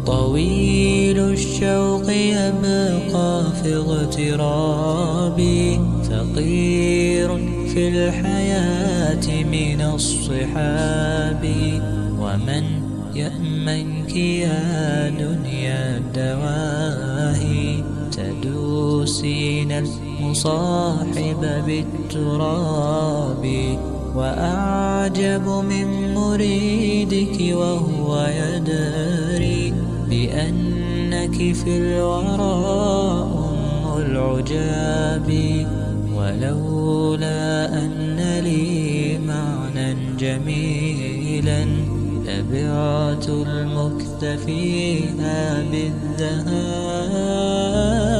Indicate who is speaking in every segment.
Speaker 1: طويل الشوق يبقى في اغترابي، فقير في الحياة من الصحاب. ومن يأمنك يا دنيا الدواهي، تدوسين المصاحب بالتراب. وأعجب من مريدك وهو يدري بأنك في الورى أم العجاب. ولولا أن لي معنى جميلا لبعت المكث فيها بالذهاب.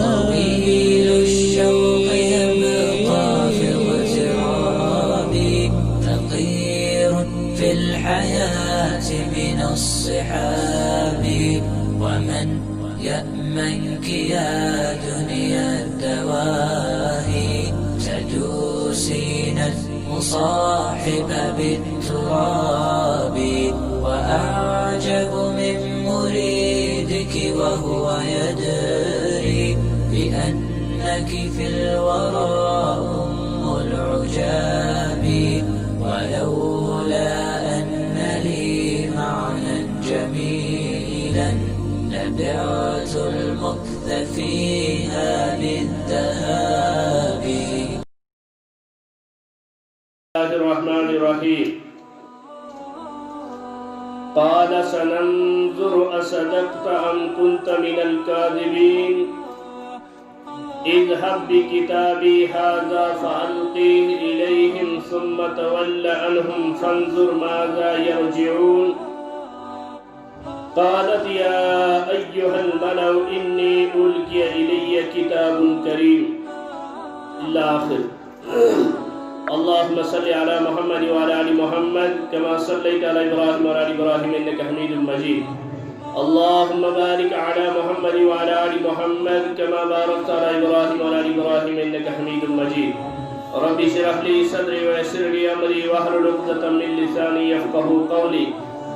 Speaker 1: طويل الشوق يبقى في اغترابي، فقير في الحياة من الصحاب. ومن يأمنك يا دنيا الدواهي، تدوسين المصاحب بالتراب. وأعجب من مريدك وهو يدري بأنك في الورى أم العجاب. ولولا أن لي معنى جميلا لبعت المكث فيها بالذهاب.
Speaker 2: بسم الله الرحمن الرحيم. قال سننظر أصدقت أم كنت من الكاذبين، اذهب بكتابي هذا فألقيه إليهم ثم تول عنهم فانظر ماذا يرجعون. قالت يا أيها الملأ إني ألقي إلي كتاب كريم إلى آخر. اللهم صل على محمد وعلى آل محمد كما صليت على إبراهيم وعلى آل إبراهيم إنك حميد مجيد. اللهم بارك على محمد وعلى آل محمد كما باركت على إبراهيم وعلى آل إبراهيم إنك حميد مجيد. رب اشرح لي صدري ويسر لي أمري واحلل عقدة من لساني يفقهوا قولي.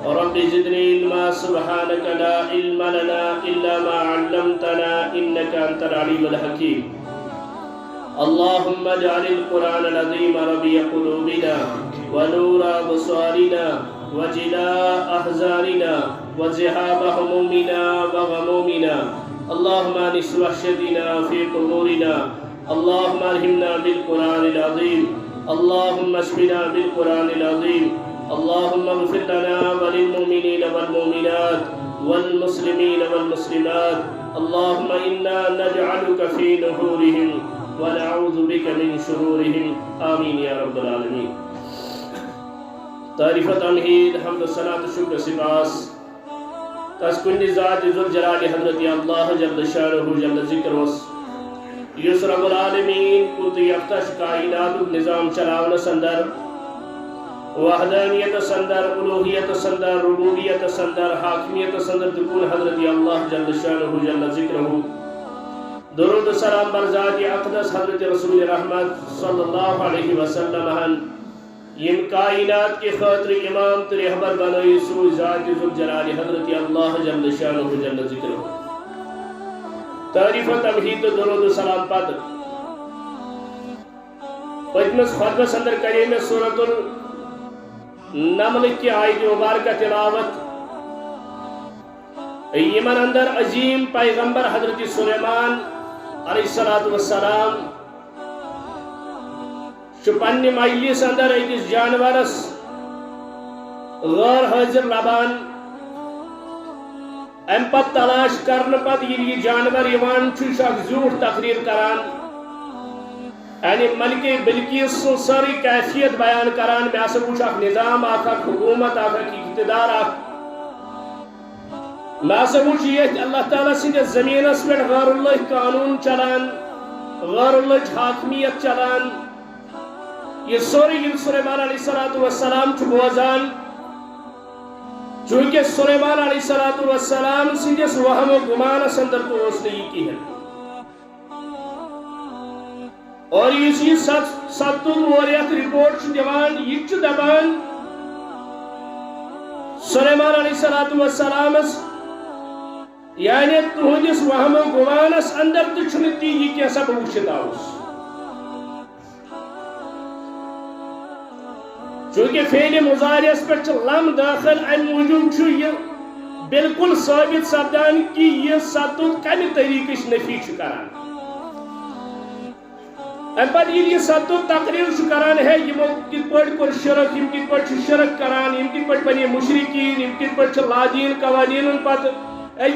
Speaker 2: رب زدني علما سبحانك لا علم لنا إلا ما علمتنا إنك أنت العليم الحكيم. اللهم اجعل القرآن العظيم ربيع قلوبنا ونور أبصارنا وجلاء أحزاننا وذهاب همومنا وغمومنا. اللهم أنس وحشتنا في قبورنا. اللهم ألهمنا بالقرآن العظيم. اللهم اشفنا بالقرآن العظيم. اللهم اغفر لنا وللمؤمنين والمؤمنات والمسلمين والمسلمات. اللهم إنا نجعلك في نحورهم ونعوذ بك من شرورهم. آمين يا رب العالمين. تعریف تمہید حمد صلاۃ شکر سپاس تس کن ذات ذوالجلال حضرت اللہ جل شانہ جل ذکر وس یس رب العالمین کت یفتش کائنات نظام چلاون سندر وحدانیت سندر الوہیت سندر ربوبیت سندر حاکمیت سندر تکون حضرت اللہ جل شانہ جل ذکرہ. درود سلام بر ذات اقدس حضرت رسول رحمت صلی اللہ علیہ وسلم یم کائنات کی خاطر امام تو رہبر بنائی سو ذات ذوالجلال حضرت اللہ جل شانہ جل ذکرہ. تعریف و تمہید درود سلام پت پتمس خطبس اندر کرے میں سورۃ النمل کی آیت مبارکہ تلاوت. یمن اندر عظیم پیغمبر حضرت سلیمان علیہ السلام پنہ مجلس اندر اکس جانورس غیر حاضر لبان. ام پت تلاش کرنے پت یہ جانور یوان اخ زیوٹھ تقریر کران یعنی ملکہ بلقیس ساری کیفیت بیان کران. میں ہسا وچھ اخ نظام اخ حکومت اخ اقتدار اخ. میں ہسا وچھ یہ اللہ تعالیٰ سندس زمینس پہ غیر اللہ قانون چلان، غیر اللہ حاکمیت چلان. یہ سوری یل سلیمان علیہ السلام بوزان چونکہ سلیمان علیہ السلام سندس وہم و گمانس اندر تو اس نے یہ کی ہے. اور یہ ست وریت رپورٹ دیوان یہ دپان سلیمان علیہ السلام یعنی تہندس وہم و گمانس اندر تو تی یہ کیسا بہ وچھت آوس چونکہ فعل مضارعس پہ لم داخل ام موجود یہ بالکل ثابت سپدان کہ یہ ستت کمہ طریقہ نفی کران ام پتہ یہ ستت تقریر کران ہے یمو کت پٲٹھۍ کوٚر شرک یم کت پٲٹھۍ شرک کران یم کت پٲٹھۍ بنے مشرکین یم کت پٲٹھۍ لادین قوانین پتہ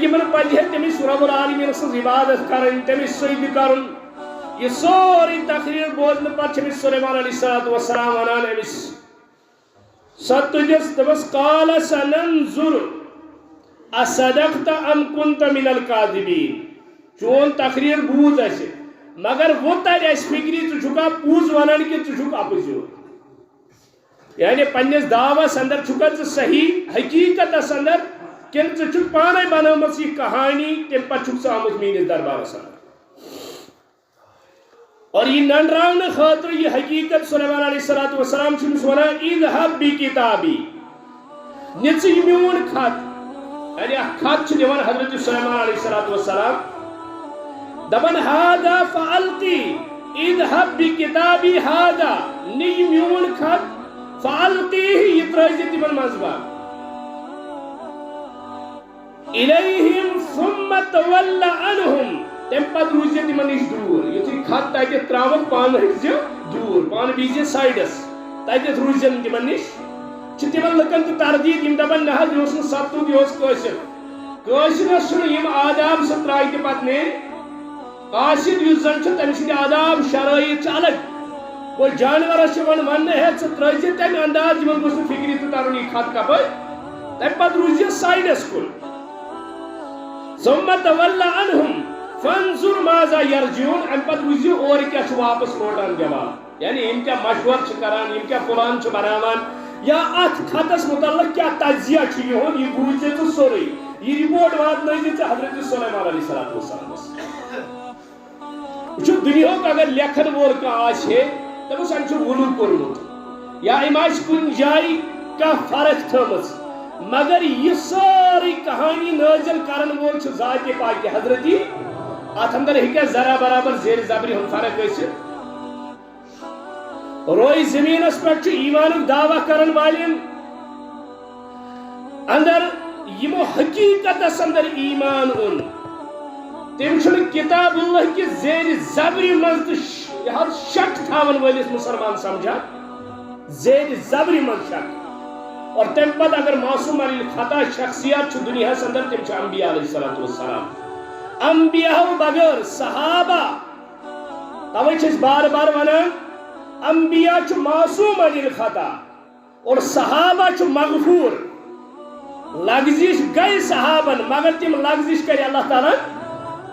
Speaker 2: یمن پزِ تمس رب العالمین سٕنٛز عبادت کرن تمس سجدٕ کرن یہ سوری تقریر بوزن پتہ سلیمان علیہ السلام ونان امس ستجس دبس قال سننظر اصدقت ام كنت من الكاذبین چون تقریر بوز اس مگر وہ تر اس فکری ژٕ چھُکھا پوز ونان کہ ژٕ چھُکھ اپزیور یعنی پنس دعوس اندر چھُکھا ژٕ صحیح حقیقتس اندر کن ژٕ چھُکھ پانے بنٲومٕژ یہ کہانی تم پتہٕ چھُکھ ژٕ آمُت میٲنِس دربارس اندر اور یہ ننراؤن خاطر یہ حقیقت سلیمان علیہ السلام چھُنس ونان اذهب بکتابی نِژ یہ میون خط یعنی خط چھ دِوان حضرت سلیمان علیہ السلام دپان هذا فالقی اذهب بکتابی هذا نی میون خط فالقیہ یہ ترٲزِ تمن منٛز باغ الیہم ثم تول عنہم تم پتہ روز تمن نش دور یتھے خط تتہ تراون پان ہزِ دور پان بیزِ سائڈس تتہ روز تمن نش چھ تمن لکن تو تردید یم دپان نہ حظ یہ ستت یہ قٲصر قٲصرس چھُنہٕ یم آداب سہ ترٛایہِ تہِ پتہٕ نیرِ قاصد یُس زن چھُ تٔمِس سٕنٛدِ آداب شرٲیط چھِ الگ اور جانورس چھُ ونان وننہٕ ہے ژٕ ترٛٲزِ تمہِ انداز یمن گوٚژھ نہٕ فکری تہِ ترُن یہِ خط کپٲرۍ تمہِ پتہٕ روٗزِ سایڈس کُن ثم تول عنہم فانظر ماذا یرجعون ام پتہٕ وٕچھزِ اورٕ کیٛاہ چھُ واپس لوٹان جواب یعنی یم کیٛاہ مشور چھِ کران یم کیٛاہ پلان چھِ بناوان یا اتھ خطس متعلق کیا تجزیہ چھ یہود یہ بوزِ ژٕ سورُے یہ رپورٹ واتنٲیزِ ژٕ حضرت سلیمان علیہ السلام وٕچھو دُنیاہُک اگر لیکھن وول کانٛہہ آسہِ ہے تٔمِس أمۍ چھُ وُلوٗ کوٚرمُت یا أمۍ آسہِ کُنہِ جایہِ کانٛہہ فرق تھٲومٕژ مگر یہ سٲرٕے کہانی نٲزِل کرن وول چھُ ذاتِ پاکہِ حضرتی اتھ اندر ہیٚکیٛاہ ذرا برابر زیر زبرِ ہُنٛد فرق ٲسِتھ روئے زمینس پہ ایمانک دعویٰ کرن والین اندر یمو حقیقتس اندر ایمان اون تم چھن کتاب اللہ کی زیر زبری من شک تھاون ولس مسلمان سمجھا زیر زبری من شک اور تم پتہ اگر معصوم علی خطا شخصیات چھ دنیا اندر تم چھ انبیاء علیہ السلام انبیاء بغیر صحابہ توے چھس بار بار ونان انبیاء چھ معصوم عن الخطا اور صحابہ چھ مغفور لغزش گئی صحابن مگر تم لغزش کر اللہ تعالیٰ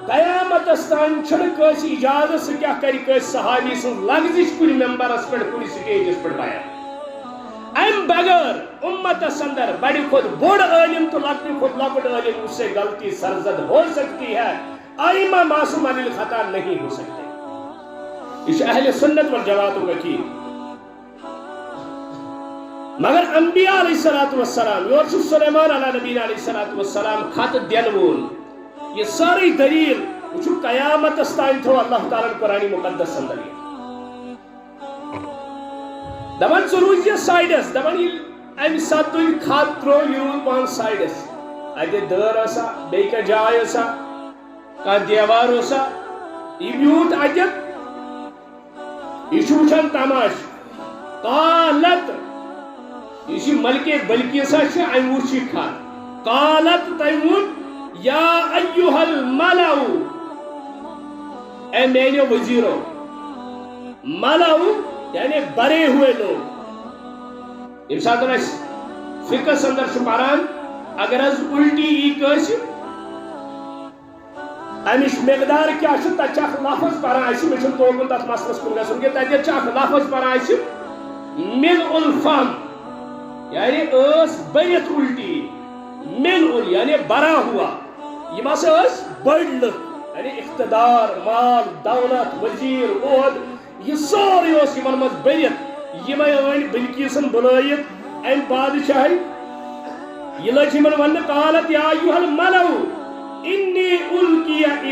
Speaker 2: قیامت استان چھن کس اجازت سے کیا کر کس صحابی سن لغزش کن ممبرس پہ کن سٹیجس پہ بیان ام بغیر امت اندر بڑی خود بڑ عالم تو لکٹی خود لکٹ عالم اس سے غلطی سرزد ہو سکتی ہے ائمہ معصوم عن الخطا نہیں ہو سکتے اس اہل سنت والجماعت کا کی مگر انبیاء علیہ السلام یور چھُ سلیمان علیہ نبی علیہ السلام خط دین وول یہ ساری دلیل وچھو قیامت استان تھو اللہ تعالیٰ قرآن مقدس اندر دپان ژٕ روٗزِ یہِ سایڈس دپان ییٚلہِ امہِ ساتہٕ تُہۍ خط ترٛوو یہِ روٗد پان سایڈس اتہِ دٲر ٲسا بیٚیہِ کانٛہہ جاے ٲسا کانٛہہ دیوار اوسا یہِ بیوٗٹھ اتٮ۪تھ یہ وچھان تماش قالت یہ ملکہ بلقیسہ ام وچھ خط قالت تم وون یا ایھا الملأ اے میانو وزیرو ملأ یعنی بڑے ہوئے لوگ یم ساتن اس فقہس اندر پران اگر از الٹی ای کٲنٛسہِ امش مقدار کیا تک لفظ پران مے توکن تک مسلس کن گھن کہ تک لفظ پران ملء الفم یعنی اس برت الٹی ملء یعنی بڑا ہوا یم ہسا بڑ لک یعنی اقتدار مال دولت وزیر عہد یہ سورے یمن مز برت یمے ان بلقیسن بلائت ام بادشاہی یہ لگ یمن ون قالت یا ایھا الملأ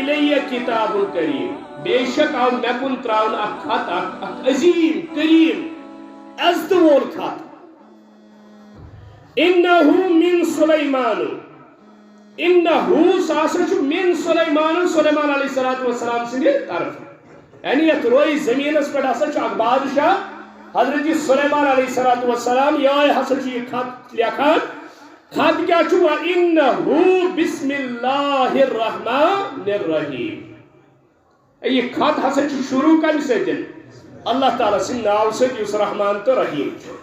Speaker 2: الیہ کتاب کریم بے شک آو مے کن تراون اکھ خط اکھ عظیم کریم عزت وول خط انہ من سلیمان انہ ساسا چھ من سلیمان سلیمان علیہ السلام سندِ طرف یعنی یت روئی زمینس پہ ہسا چھ اکھ بادشاہ حضرت سلیمان علیہ السلام یہ ہسا چھ یہ خط لکھان خط کیا چھ وَإِنَّهُ بِسْمِ اللَّهِ الرَّحْمَنِ الرَّحِيمِ یہ خط ہسا چھ شروع کم سۭتۍ اللہ تعالیٰ سٕنٛدِ ناو سۭتۍ یُس رحمان تو رحیم چھ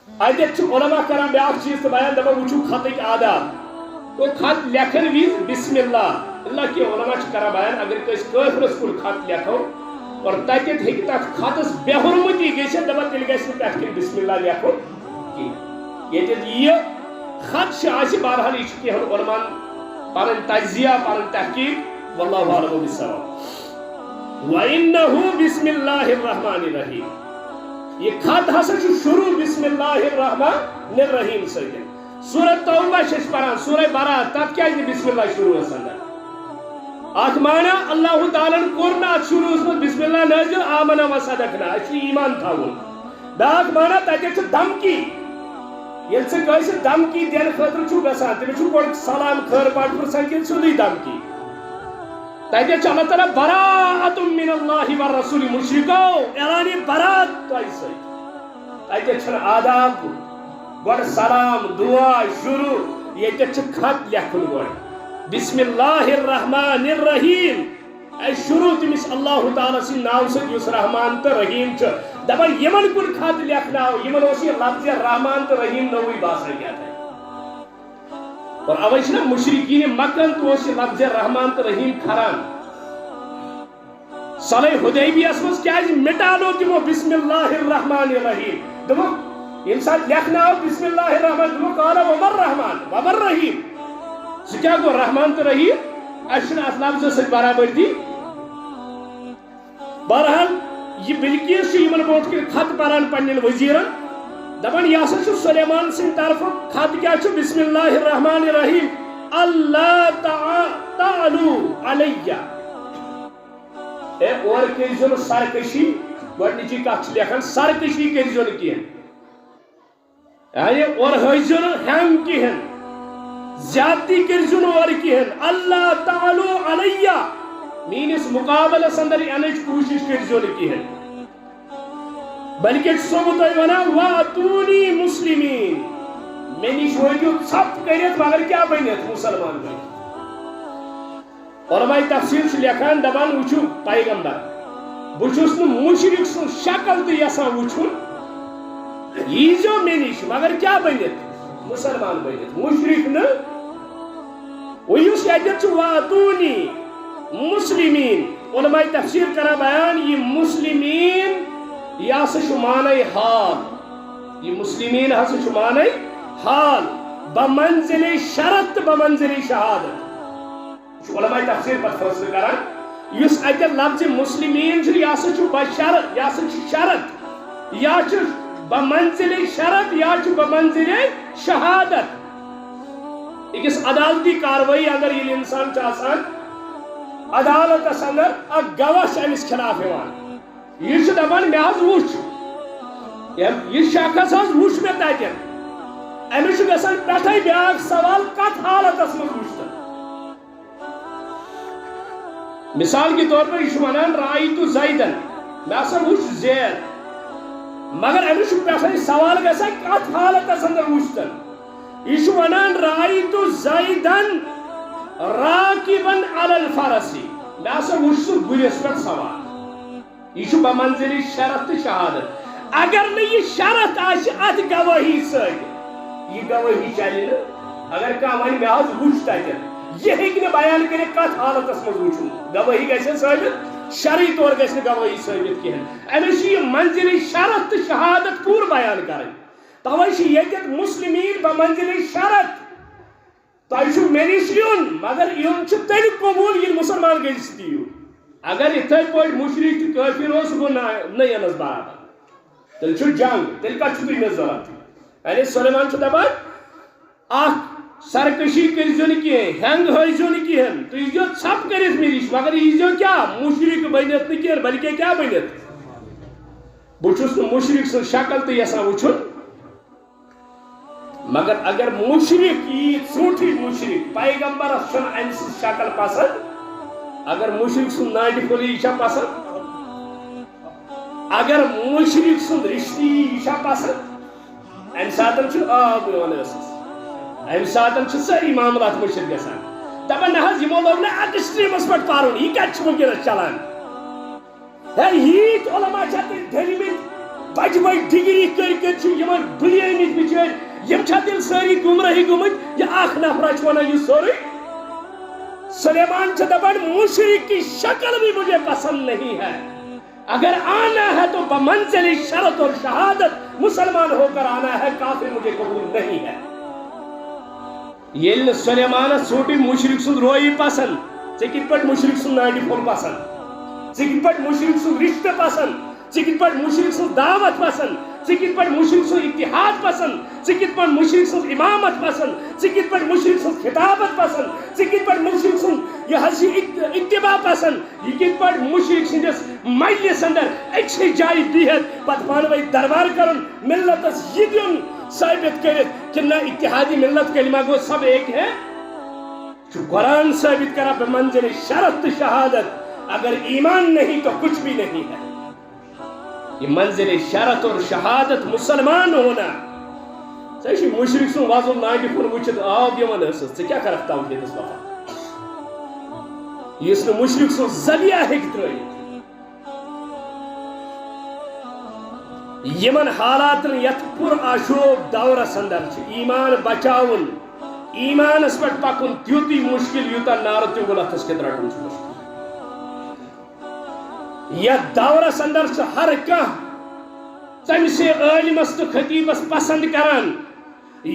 Speaker 2: اتھ علماء کران بیاکھ چیز تو بیان دپان وچھو خطک آداب تو خط لکھن وز بسم اللہ کے علماء کران بیان اگر کس کافرس کن خط لکھو اور تتھ ہیکہ تتھ خطس بے حرمتی گژھِتھ دپان تیٚلہِ گژھِ نہٕ تتھ کِنۍ بسم اللہ لیکھُن کینٛہہ ییٚتٮ۪تھ یہ خط چھِ آسہِ بہرحال یہ چھِ کینٛہہ علماء پنٕنۍ تجزیہ پنٕنۍ تحقیق واللہ اعلم بالصواب وَإِنَّهُ بسم اللہ الرحمن الرحیم یہ خط ہسا چھ شروع بسم اللہ الرحمن الرحیم سۭتۍ سورہ توبہ چھِ پران سورہ برات تتھ کیازِ نہٕ بسم اللہ شروع آسان ات مانا اللہ تعالیٰ کور نا شروع بسم اللہ نازل آمنا و صدقنا اچھی ایمان تھاون بیاکھ مانا تتھ دھمکی یل سے کٲنٛسہِ دھمکی دین خٲطرٕ چھُ گژھان تٔمِس چھُ گۄڈٕ سلام خٲر پٲٹھۍ پرژھان کِنہٕ سیودٕے دھمکی تتھ چھُ اللہ تعالیٰ براءۃ من اللہ والرسول مشرکو اعلانِ برات تۄہہِ سۭتۍ تتھ چھُنہٕ آداب گۄڈٕ سلام دعا شروع ییٚتٮ۪تھ چھُ خط لیکھُن گۄڈٕ بسم اللہ الرحمن الرحیم اے شروع تمس اللہ تعالیٰ سٕنٛدِ ناو سۭتۍ یُس رحمان تو رحیم چھ دپان یمن کن خط لیکھناو یمن اوس یہ لفظ رحمان تو رحیم نوٕے باسان کیٛاہ اور اوے چھنا مشرکین مکہ تو اوس یہ لفظ رحمان تو رحیم کھران صلح حدیبیہس منٛز کیٛازِ مٹانو تمو بسم اللہ الرحمن الرحیم دوٚپُکھ ییٚمہِ ساتہٕ لیکھناو بسم اللہ الرحمن دوٚپُکھ قال وما الرحمن وما الرحیم سُہ کیٛاہ گوٚو رحمان تو رحیم اَسہِ چھُنہٕ اتھ لفظس سۭتۍ برابردی بہرحال یہ بلکیس چھِ یمن برونٛٹھ کِنۍ خط پران پننٮ۪ن وزیرن دپان یہ ہسا چھُ سلیمان سٕنٛدِ طرفہٕ خط کیٛاہ چھُ بسم اللہ الرحمن الرحیم اللہ تعالوا علیہ اے اور کٔرۍزیو نہٕ سرکشی گۄڈنِچی کتھ چھِ لیکھان سرکشی کٔرۍزیو نہٕ کینٛہہ یعنی اور ہٲیزیو نہٕ ہٮ۪نٛگ کِہیٖنۍ زیادتی کرزیو نہٕ اور کِہیٖنۍ اللہ تعالوا علیہ میٲنِس مقابلس اندر یِنٕچ کوٗشش کرزیو نہٕ کِہیٖنۍ بلکہ چھُسو بہٕ تۄہہِ ونان واتونی مسلمین مےٚ نِش وٲتِو ژھپ کٔرِتھ مگر کیٛاہ بٔنِتھ مُسلمان بٔنِتھ علماء تفسیٖر چھِ لیکھان دپان وٕچھِو پیغمبر بہٕ چھُس نہٕ مُشرِک سٕنٛز شکل تہِ یژھان وٕچھُن ییٖزیو مےٚ نِش مگر کیٛاہ بٔنِتھ مسلمان بٔنِتھ مشرک نہٕ وۄنۍ یُس ییٚتٮ۪تھ چھُ واتونی مسلمین علماء تفسیر کران بیان یہ مسلمین یہ ہسا چھُ معنی حال یہ مسلمین ہسا چھُ معنی حال بمنزل شرط بمنزل شہادت علماء تفسیر پتہ فٲصلہٕ کران یُس اتٮ۪تھ لفظ مسلمین چھُ یہ ہسا چھُ بشرط یہ ہسا چھُ شرط یا چھُ بمنزل شرط یا چھُ بمنزل شہادت أکِس عدالتی کاروٲیی اندر ییٚلہِ انسان چھُ آسان عدالتس اندر اکھ گواہ چھُ أمِس خلاف یِوان یہ چھُ دپان مےٚ حظ وُچھ یہ شخص حظ وُچھ مےٚ تتٮ۪ن أمِس چھُ گژھان پٮ۪ٹھے بیاکھ سوال کتھ حالتس منٛز وُچھ تہٕ مثال کے طور پر یہ چھُ ونان رأیتُ زیدن مےٚ ہسا وُچھ زید مگر أمِس چھُ پٮ۪ٹھے سوال گژھان کتھ حالتس اندر وُچھ تہٕ یہ چھُ ونان رأیتُ زیدن راکبن علی الفرس مےٚ ہسا وُچھ سُہ گُرِس پٮ۪ٹھ سوار یہ چھُ بمنزل شرط تہٕ شہادت اگر نہٕ یہِ شرط آسہِ اتھ گوٲہی سۭتۍ یہ گوٲہی چلہِ نہٕ اگر کانٛہہ ونہِ مےٚ حظ وُچھ تتٮ۪ن یہ ہیٚکہِ نہٕ بیان کٔرِتھ کتھ حالتس منٛز وُچھُن گوٲہی گژھِ ثٲبت شرعی طور گژھِ نہٕ گوٲہی ثٲبت کِہیٖنۍ أمِس چھِ یہِ منزل شرط تہٕ شہادت پوٗرٕ بیان کرٕنۍ توے چھِ ییٚتٮ۪تھ مسلمین بمنزل شرط تۄہہِ چھُ مےٚ نِش یُن مگر یُن چھُ تیٚلہِ قبوٗل ییٚلہِ مُسلمان گٔژھِتھ یِیِو اگر یِتھے پٲٹھۍ مُشرِک تہٕ کٲفِر اوس سُہ گوٚو نہٕ یِنس برابر تیٚلہِ چھُ جنگ تیٚلہِ کتھ چھُو تُہۍ مےٚ ضروٗرت یعنی سلیمان چھُ دپان اکھ سرکشی کرزو ہینگ ہزو کہین تو یہ ژھپ کرت مش مگر یہ کیا مشرک بنت نا بلکہ کیا بنت بہت مشرک سن شکل تو یسان وچن مگر اگر مشرک یہ ژوٹھی مشرک پیغمبرس چھن ام سن شکل پسند اگر مشرک سن ناٹی پھلی یہ پسند اگر مشرک سن رشتی یہ پسند ام ساتن آب یوان ٲسس ام ساتن ساری معاملات مشرک گژھان دپان نہ حظ یمو لوگ نا ایکسٹریمس پہ پرن یہ کتہ ونکس چلان یت علماء دل مت بج بج ڈگری کر بلیمت بچر یم دل ساری گمراہی گمت یہ اخ نفرا ونان یہ سوری سلیمان دپان مشرک کی شکل بھی مجھے پسند نہیں ہے اگر آنا ہے تو بمنزل شرط اور شہادت مسلمان ہو کر آنا ہے کافر مجھے قبول نہیں ہے یل سلیمان ژوٹی مشرک سن روئی پسند ے کت پہ مشرک سن ناٹی پھول پسند ے کت پہ مشرک سن رشتہ پسند ے کت پہ مشرک سن دعوت پسند ے کت پہ مشرک سن اتحاد پسند ے کت پہ مشرک سن امامت پسند ے کت پہ مشرک سن خطابت پسند ے کت پہ مشرک سن یہ اتباع پسند یہ کت پہ مشرک سندس مجلس اندر اکسی جائے بہت پتہ پانوی دربار کرن ملتس یہ دن ثابت کرت کہ نہ اتحادی ملت کلمہ گو سب ایک ہے قرآن ثابت کرا بمنزل شرط شہادت اگر ایمان نہیں تو کچھ بھی نہیں ہے یہ منزل شرط اور شہادت مسلمان ہونا سیشی مشرک سن وازل ناٹی پھن وچھت آب یوان ٲسس ژے کیا کرکھ توحیدس بابا یس نہ مشرک سن ذریعہ ہیکہِ ترٲیِتھ یمن حالاتن یت پر آشوب دورس اندر ایمان بچاون ایمانس پہ پکن تیوتی مشکل یوتا نار تنگلتس کت رٹن مشکل یت دورس اندر ہر کھانا تمس عالمس تو خطیبس پسند کران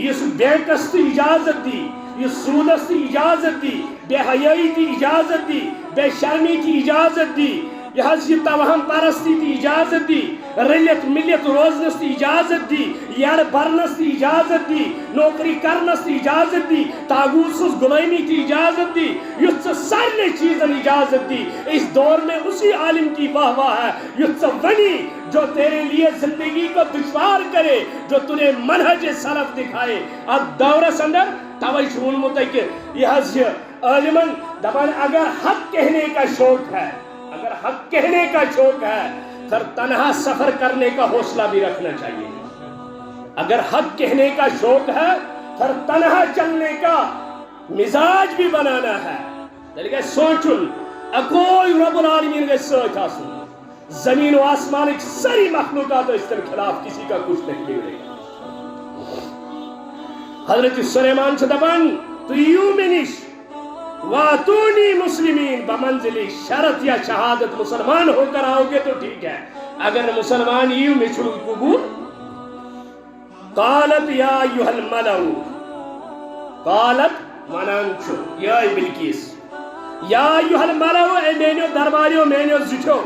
Speaker 2: اس بینکس تو اجازت دی اس سودس تو اجازت دی بے حیائی کی اجازت دی بے شرمی کی اجازت دی یہ توہم پرستی کی اجازت دی رلت ملت روزنس کی اجازت دی یار برنس کی اجازت دی نوکری کرنس کی اجازت دی تاغوت سز غلامی کی اجازت دی یہ سارے چیزن اجازت دی اس دور میں اسی عالم کی واہ واہ ہے یہ ونی جو تیرے لیے زندگی کو دشوار کرے جو تجھے منہج سلف دکھائے اب دور اندر توئی چھونمت کہ یہ عالمن دپان اگر حق کہنے کا شوق ہے اگر حق کہنے کا شوق ہے پھر تنہا سفر کرنے کا حوصلہ بھی رکھنا چاہیے اگر حق کہنے کا شوق ہے پھر تنہا چلنے کا مزاج بھی بنانا ہے لیکن سوچن اکوئی رب العالمین کے ساتھ آسن زمین و آسمان کی ساری مخلوقات اس کے خلاف کسی کا کچھ نہیں بگڑے گا حضرت سلیمان سے دبان تو یوں منش واتونی مسلمین بمنزلی شرط یا شہادت مسلمان ہو کر آؤ گے تو ٹھیک ہے اگر مسلمان یوں مچھو قبول قالت یا ایوہ الملو قالت منانچو یا بلکیس یا ایوہ الملو اے مینیو درباریو مینیو زٹھو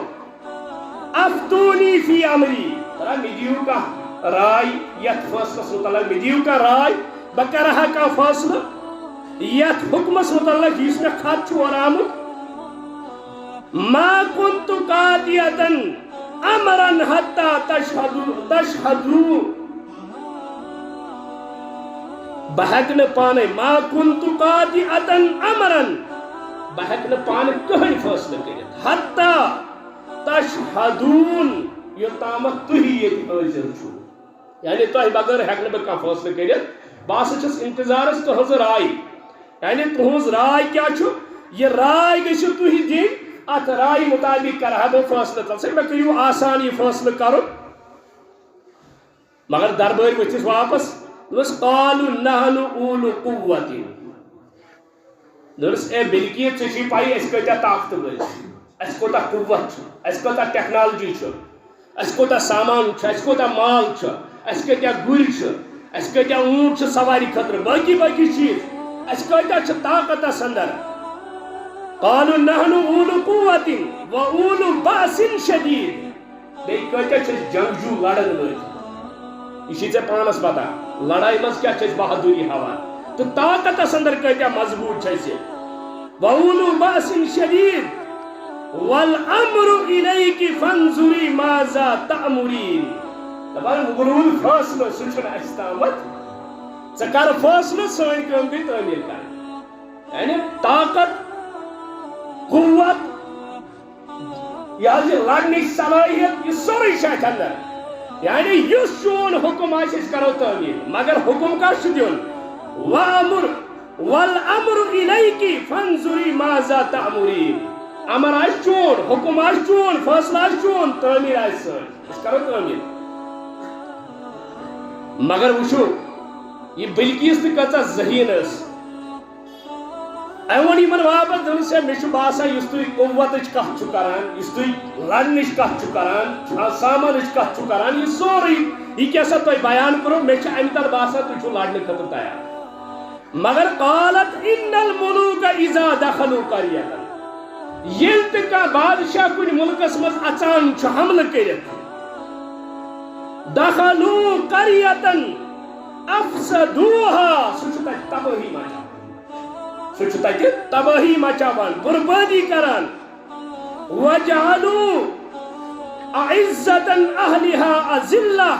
Speaker 2: افتونی فی امری ترہ میڈیو کا رائے یت فاصلہ متعلق میڈیو کا رائے بکرہا کا فاصلہ یت حکمس متعلق جس میں خط چھو اور آمد ما کنت قادیتن امرن حتی تشہدو بہکن پانے ما کنت قادیتن امرن بہکن پانے کہن فاصلہ کرت حتی تشہدون یہ تامت تو ہی یہ حاضر چھو یعنی تو ہی بغیر ہیکن بکا فاصلہ کرت باس چھس انتظارس تو حضر آئی یعنی تہذ رائے کیا چھو یہ رائے گھو تھی دن ات رائے مطابق کرا بہ فیصلہ تل سک میں کریو آسان یہ فیصلہ کرو مگر دربار ورتھس واپس دس قالوا نحن اولو قوت دس اے بلکی ژے پائی اس کتا طاقت ول اس کوتا قوت اس کوتا ٹیکنالوجی اس کوتا سامان اس کوتا مال اس کتا گری اس کتا اونٹ سواری خطر باقی باقی چیز اس کتا طاقت اندر قالوا نحن اولو قوت و اولو باس شدید بے کتا جنگجو لڑن ول یہ پانس پتہ لڑائی مز کیا بہادری ہاوان تو طاقت اندر کتیا مضبوط چھ وَأُولُو بَأْسٍ شَدِيدٍ وَالْأَمْرُ إِلَيْكِ فَانْظُرِي مَاذَا تَأْمُرِينَ دپان غلول فٲصلہٕ سُہ چھُنہٕ اَسہِ تامَتھ ژٕ کر فٲصلہٕ سٲنۍ کٲم گٔے تعمیٖر کَرٕنۍ یعنی طاقت قوت یہ لڑنٕچ صلٲحیت یہ سورُے چھُ اَتھ اندر یعنی یُس چون حکم آسہِ أسۍ کرو تعمیٖر مگر حکم کر چھُ دیُن وَالْأَمْرُ إِلَيْكِ فَانْظُرِي مَاذَا تَأْمُرِينَ امر آسہِ چون حکم آسہِ چون فٲصلہٕ آسہِ چون تعمیٖر آسہِ سٲنۍ أسۍ کرو تعمیٖر مگر وچھو یہ بلقیس تہ کۭژاہ ذہین ٲس أمۍ ووٚن یِمن واپس دوٚپُن سا مےٚ چھُ باسان یُس تُہۍ قوتٕچ کتھ چھُو کران یُس تُہۍ لڑنٕچ کتھ چھُو کران سامانٕچ کتھ چھُو کران یہ سورُے یہ کیٛاہ سا تۄہہِ بیان کوٚروٕ مےٚ چھُ اَمہِ تل باسان تُہۍ چھُو لڑنہٕ خٲطرٕ تیار مگر قالت ان الملوک اذا دخلوا قرية ییٚلہِ تہِ کانٛہہ بادشاہ کُنہِ مُلکس منٛز اژان چھُ حملہٕ کٔرِتھ دخلوا قرية افسدوها سُہ چھُ تتہِ تبٲہی مچاوان سُہ چھُ تتہِ تبٲہی مچاوان بربٲدی کران وجعلوا اعزة اهلها اذلة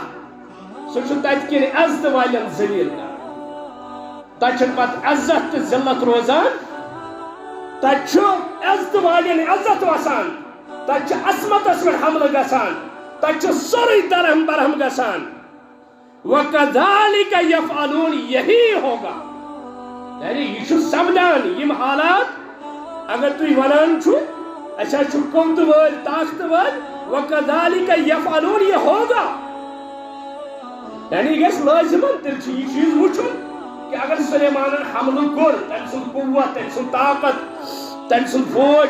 Speaker 2: سُہ چھُ تتہِ کٮ۪ن عزتہٕ والٮ۪ن ذلیٖل کران تتہِ چھُنہٕ پتہٕ عزت تہٕ ذلت روزان تتہِ چھُ عزتہٕ والٮ۪ن عزت وسان تتہِ چھُ عصمتس پٮ۪ٹھ حملہٕ گژھان تتہِ چھُ سورُے درہم برہم گژھان وَكَذَلِكَ يَفْعَلُونَ یہی ہوگا یعنی یہ چھُ سپدان یم حالات اگر تُہۍ ونان چھُو اَسہِ حظ چھُ قوتہٕ وٲلۍ طاقتہٕ وٲلۍ وَكَذَلِكَ يَفْعَلُونَ یہ ہوگا یعنی یہ گژھِ لٲزِمن تیٚلہِ چھُ یہ چیٖز وُچھُن کہ اگر سلیمانن حملہٕ کوٚر تٔمۍ سُنٛد قوت تٔمۍ سُنٛد طاقت تٔمۍ سُنٛد فوج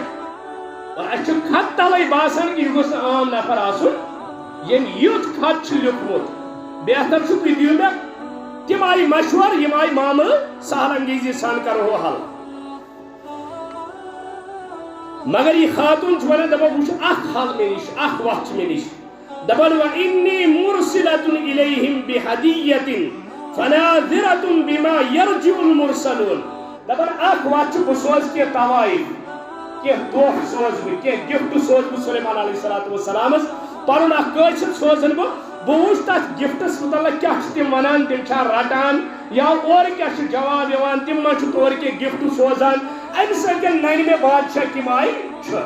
Speaker 2: اور اَسہِ چھُ خط تلے باسان کہ یہ گوٚژھ نہٕ عام نفر آسُن ییٚمۍ یُتھ خط چھُ لیوٚکھمُت بہتر چھُ تُہۍ دِیِو مےٚ تِم آیہِ مشور یِم آیہِ معاملہٕ سہل انگیزی سان کرو حل مگر یہ خاتون چھُ ونان دپان وٕچھ اکھ حل مےٚ نِش اکھ وتھ چھِ مےٚ نِش دپان وَإِنِّي مُرسِلَةٌ إِلَيْهِمْ بِهَدِيَّةٍ فَنَاظِرَةٌ بِمَا يَرْجِعُ الْمُرْسَلُونَ دپان اکھ وتھ چھِ بہٕ سوزٕ کینٛہہ طوائف کینٛہہ تحفہٕ سوزٕ بہٕ کینٛہہ گفٹ سوزٕ بہٕ سلیمان علیہ الصلوٰۃ والسلامس پنُن اکھ کٲشِر سوزن بہٕ وٕچھ تتھ گفٹس متعلق کیٛاہ چھِ تِم ونان تِم چھا رٹان یا اورٕ کیٛاہ چھُ جواب یِوان تِم ما چھِ تورٕ کینٛہہ گفٹ سوزان امہِ سۭتۍ ننہِ مےٚ بادشاہ کَمہِ آیہِ چھُ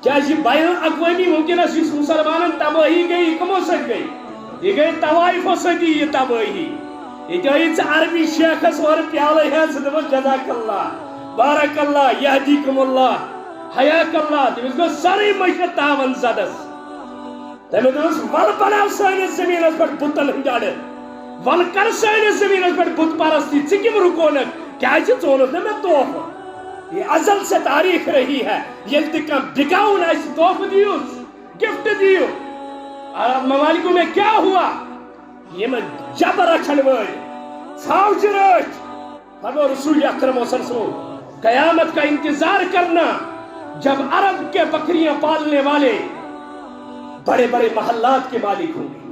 Speaker 2: کیٛازِ یہِ بین الاقوٲمی وٕنکیٚنس یُس مُسلمانن تبٲہی گٔے یہِ کٕمو سۭتۍ گٔے یہ گٔے طوائفو سۭتی یہ تبٲہی ییٚتہِ ٲیی ژٕ عربی شیخس اورٕ پیالے ہٮ۪تھ ژٕ دپس جزاک اللہ بارک اللہ یہدیکم اللہ حیاک اللہ تٔمِس گوٚو سورُے مٔشِتھ تاون زدس تٔمۍ دوٚپُس ول بناو سٲنِس زٔمیٖنس پٮ۪ٹھ بُتن ہٕنٛدۍ اڈٕ ول کر سٲنِس زٔمیٖنس پٮ۪ٹھ بُت پرستی ژٕ کِم رُکونکھ کیٛازِ ژٕ اوٚنُتھ نہٕ مےٚ تحفہٕ یہ ازل سے تاریخ رہی ہے ییٚلہِ تہِ کانٛہہ بِکاوُن آسہِ تحفہٕ دِیوٗس گفٹ دِیِو عرب ممالکو میں کیا ہوا یِم جبر رچھن وٲلۍ ژھاوجہِ رٲچھ فرمو رسول اکرم صلی اللہ علیہ وسلم قیامت کا انتظار کرنا جب عرب کے بکریاں پالنے والے بڑے بڑے محلات کے مالک ہوں گے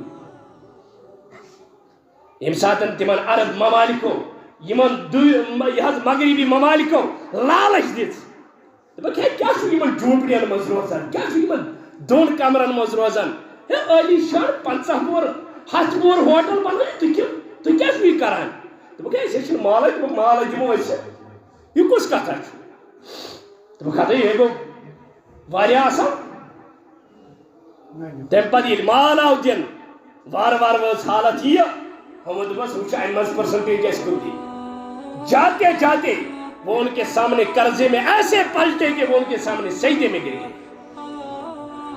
Speaker 2: یم ساتن تمن عرب ممالکو یمن مغربی ممالکو لالچ دِژ کیا چھُ یمن جھوپڑین منٛز روزان کیا چھُ یمن دۄن کمرن منٛز روزان عالی شان 50 پور 100 پور ہوٹل بنٲیِتھ تُہۍ کیٛاہ چھُو یہِ کران دوٚپُکھ ہے چھُنہٕ مالے دوٚپُکھ مالے دِمو أسۍ یہِ کُس کتھا چھُ دوٚپُکھ ہتا یہِ گوٚو واریاہ آسان تمہِ پتہٕ ییٚلہِ مال آو دِنہٕ وارٕ وارٕ وٲژ حالت یہِ ہمو دوٚپمس وٕچھ امہِ منٛز پرسنٹیج اَسہِ کۭژ جاتے جاتے وہ ان کے سامنے قرضے میں ایسے پلٹے کہ وہ ان کے سامنے سجدے میں گر گئے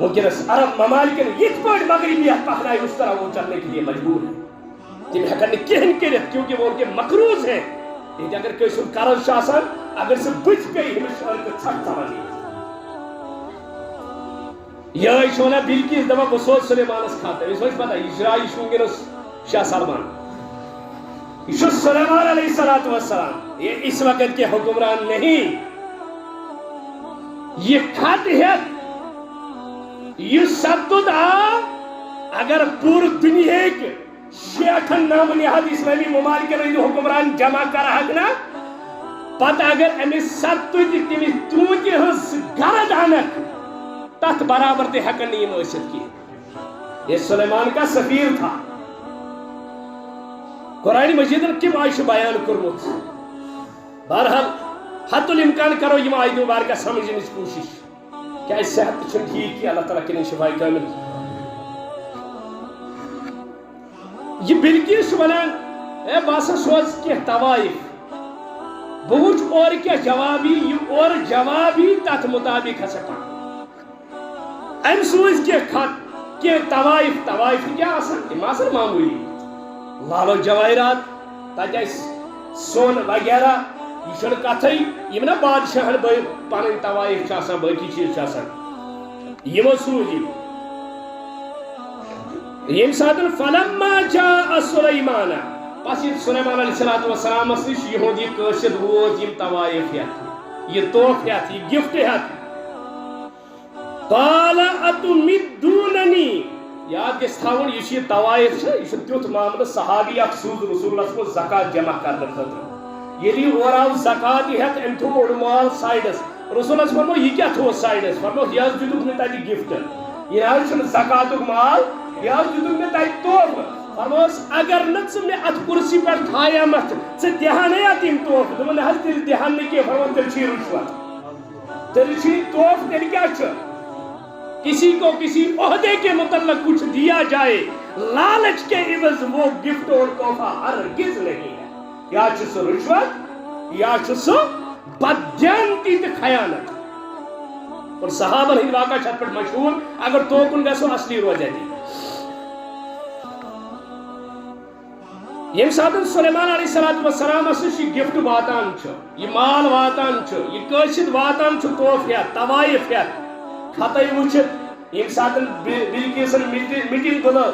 Speaker 2: وٕنکیٚنس عرب ممالکن یِتھ پٲٹھۍ مغربیت پکنائی اس طرح وہ چلنے کے لیے مجبور ہے تم ہیکن نہٕ کِہیٖنۍ کٔرِتھ کیونکہ وہ ان کے مقروض ہیں ییٚتہِ اگر کٲنٛسہِ ہُنٛد قرض چھُ آسان اگر سُہ بٕتھِ پیٚیہِ ہُمِس چھُ أنٛدرٕ ژھٹھ ژلان یہے چھُ ونان بلقیس دپان بہٕ سوز سلیمانس خط أمِس ٲسۍ پتہ یہِ چھُ وٕنکیٚنس شاہ سلمان یہ چھُ سلیمان علیہ الصلوۃ والسلام یہ اس وقت کے حکمران نہیں یہ خط ہیٚتھ یہِ سپدُد آو اگر پوٗرٕ دُنیہٕکۍ شیٹھن نام نہاد اسلامی ممالکن ہند حکمران جمع کرہک نا پتہ اگر امس ست تمس تونتہ ہز گرد انک تت برابر تہ ہیکن نیم ٲسِتھ کینٛہہ یہ سلیمان کا سفیر تھا قرآن مجید نے کم آیہ بیان کرمت بہرحال حت الامکان کرو یم آیت مبارکہ سمجھنے کی کوشش کیا صحت چھن ٹھیک کی اللہ تعالیٰ کریں شفاء کامل یہ بلکیس ونان اے باسا سوز کی طوائف بوچ اور کیا جوابی یہ اور جوابی تات مطابق ہسا پا ام سوز کی خط کی طوائف کیا آسان یہ آسان معمولی لالو جواہرات تاکہ سون وغیرہ یہ چھن کتھائی یم نا بادشاہن پنن طوائف چھ آسان باقی چیز چھ آسان یمو سوز یم ساتن فلما جاء سلیمان پس یہ سلیمان علیہ السلام نش یہود یہ قاصد ووت یم طوائف ہیت یہ توف ہیت یہ گفٹ ہیت قال اتمدوننی یاد گژھِ تھاوُن یہ طوائف یہ تیُتھ معاملہ صحابی اکھ سوز رسول اللہ کو زکات جمع کرنے خاطر ییٚلہِ یہِ اورٕ آو زکات ہیتھ أمۍ تھوٚو اوٚڑ مال سایڈس رسول اللہ فرمو یہ کیا تھوٚو سایڈس فرمو یہِ حظ دِتُکھ مےٚ تتہِ گفٹ یہِ حظ چھُنہٕ زکاتُک مال یہ حظ دِتُکھ مےٚ تتہِ تحفہٕ فرموس اگر نہٕ ژٕ مےٚ اتھ کُرسی پٮ۪ٹھ تھایمتھ ژٕ دِہانے اتھ یِم تحفہٕ دوٚپُن نہ حظ تیٚلہِ دِہن نہٕ کینٛہہ فرمو تیٚلہِ چھُ یہِ رُشوت تیٚلہِ چھُ یہِ تحفہٕ تیٚلہِ کیٛاہ چھُ کسی کو کسی عہدے کے متعلق کچھ دیا جائے لالچ کے عوض وہ گفٹ اور تحفہ ہرگز نہیں ہے یا چھُ سُہ رشوت یا چھُ سُہ بددیانتی تہٕ خیانت اور صحابن ہند واقعہ چھت پہ مشہور اگر توکن گژھو اصلی روزہ دی یم ساتن سلیمان علیہ السلام نش یہ گفٹ واتان یہ مال واتان یہ قاصد واتان توف طوائف خطے وچت یم ساتن بلکیسن میٹنگ بلو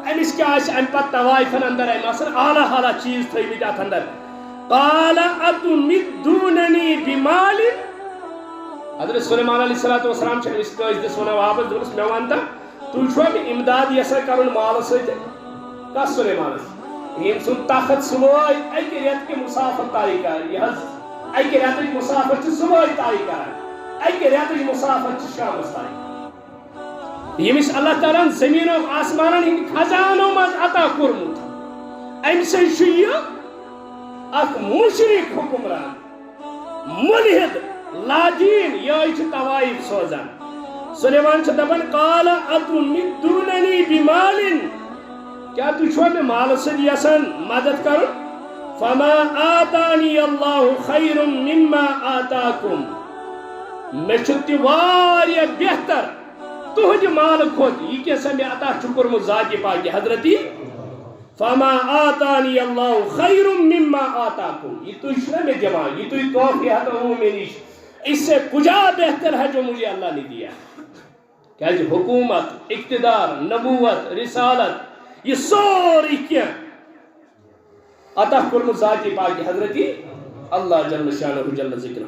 Speaker 2: امس کیا ام پتہ طوائفن اندر ام آسان اعلیٰ اعلیٰ چیز تھمت ات اندر قال اتمدوننی بمال حضرت سلیمان علیہ السلام امس قاصدس ونان واپس دوپس مے ون تھی چھوا مے امداد یسا کرن مال ست کس سلیمانس یم سن تخت صبح اکہ ریت کے مسافر طے کر یہ اکہ ریت مسافر صبح طے کر اکہ ریت مسافر شام طے یمس اللہ تعالیٰ زمین و آسمان ہند خزانوں مز عطا کورمت ام سی اخ مشرک حکمران ملحد لادین یہ طوائف سوزان سلیمان دپان قال اتمدوننی بمال کیا تھی چھو میں مال سۭتۍ یژھان مدد کر فما آتانی اللہ خیر مما آتاکم میں چھُ واریاہ بہتر تہنٛدِ مال کھۄتہٕ یہ کیٛاہ مےٚ عطا چھُ کوٚرمُت ذاتِ پاکہِ حضرتی فما آتانی اللہ خیر مما آتاکم یہ تُہۍ چھُو نا مےٚ دِوان یہ تُہۍ تحفہٕ ہٮ۪تہٕ مےٚ نِش اس سے کجا بہتر ہے جو مجھے اللہ نے دیا کیا حکومت اقتدار نبوت رسالت یہ سوری کیا عطا کورمت ذات پاک حضرتی اللہ جل شانہ جل ذکرہ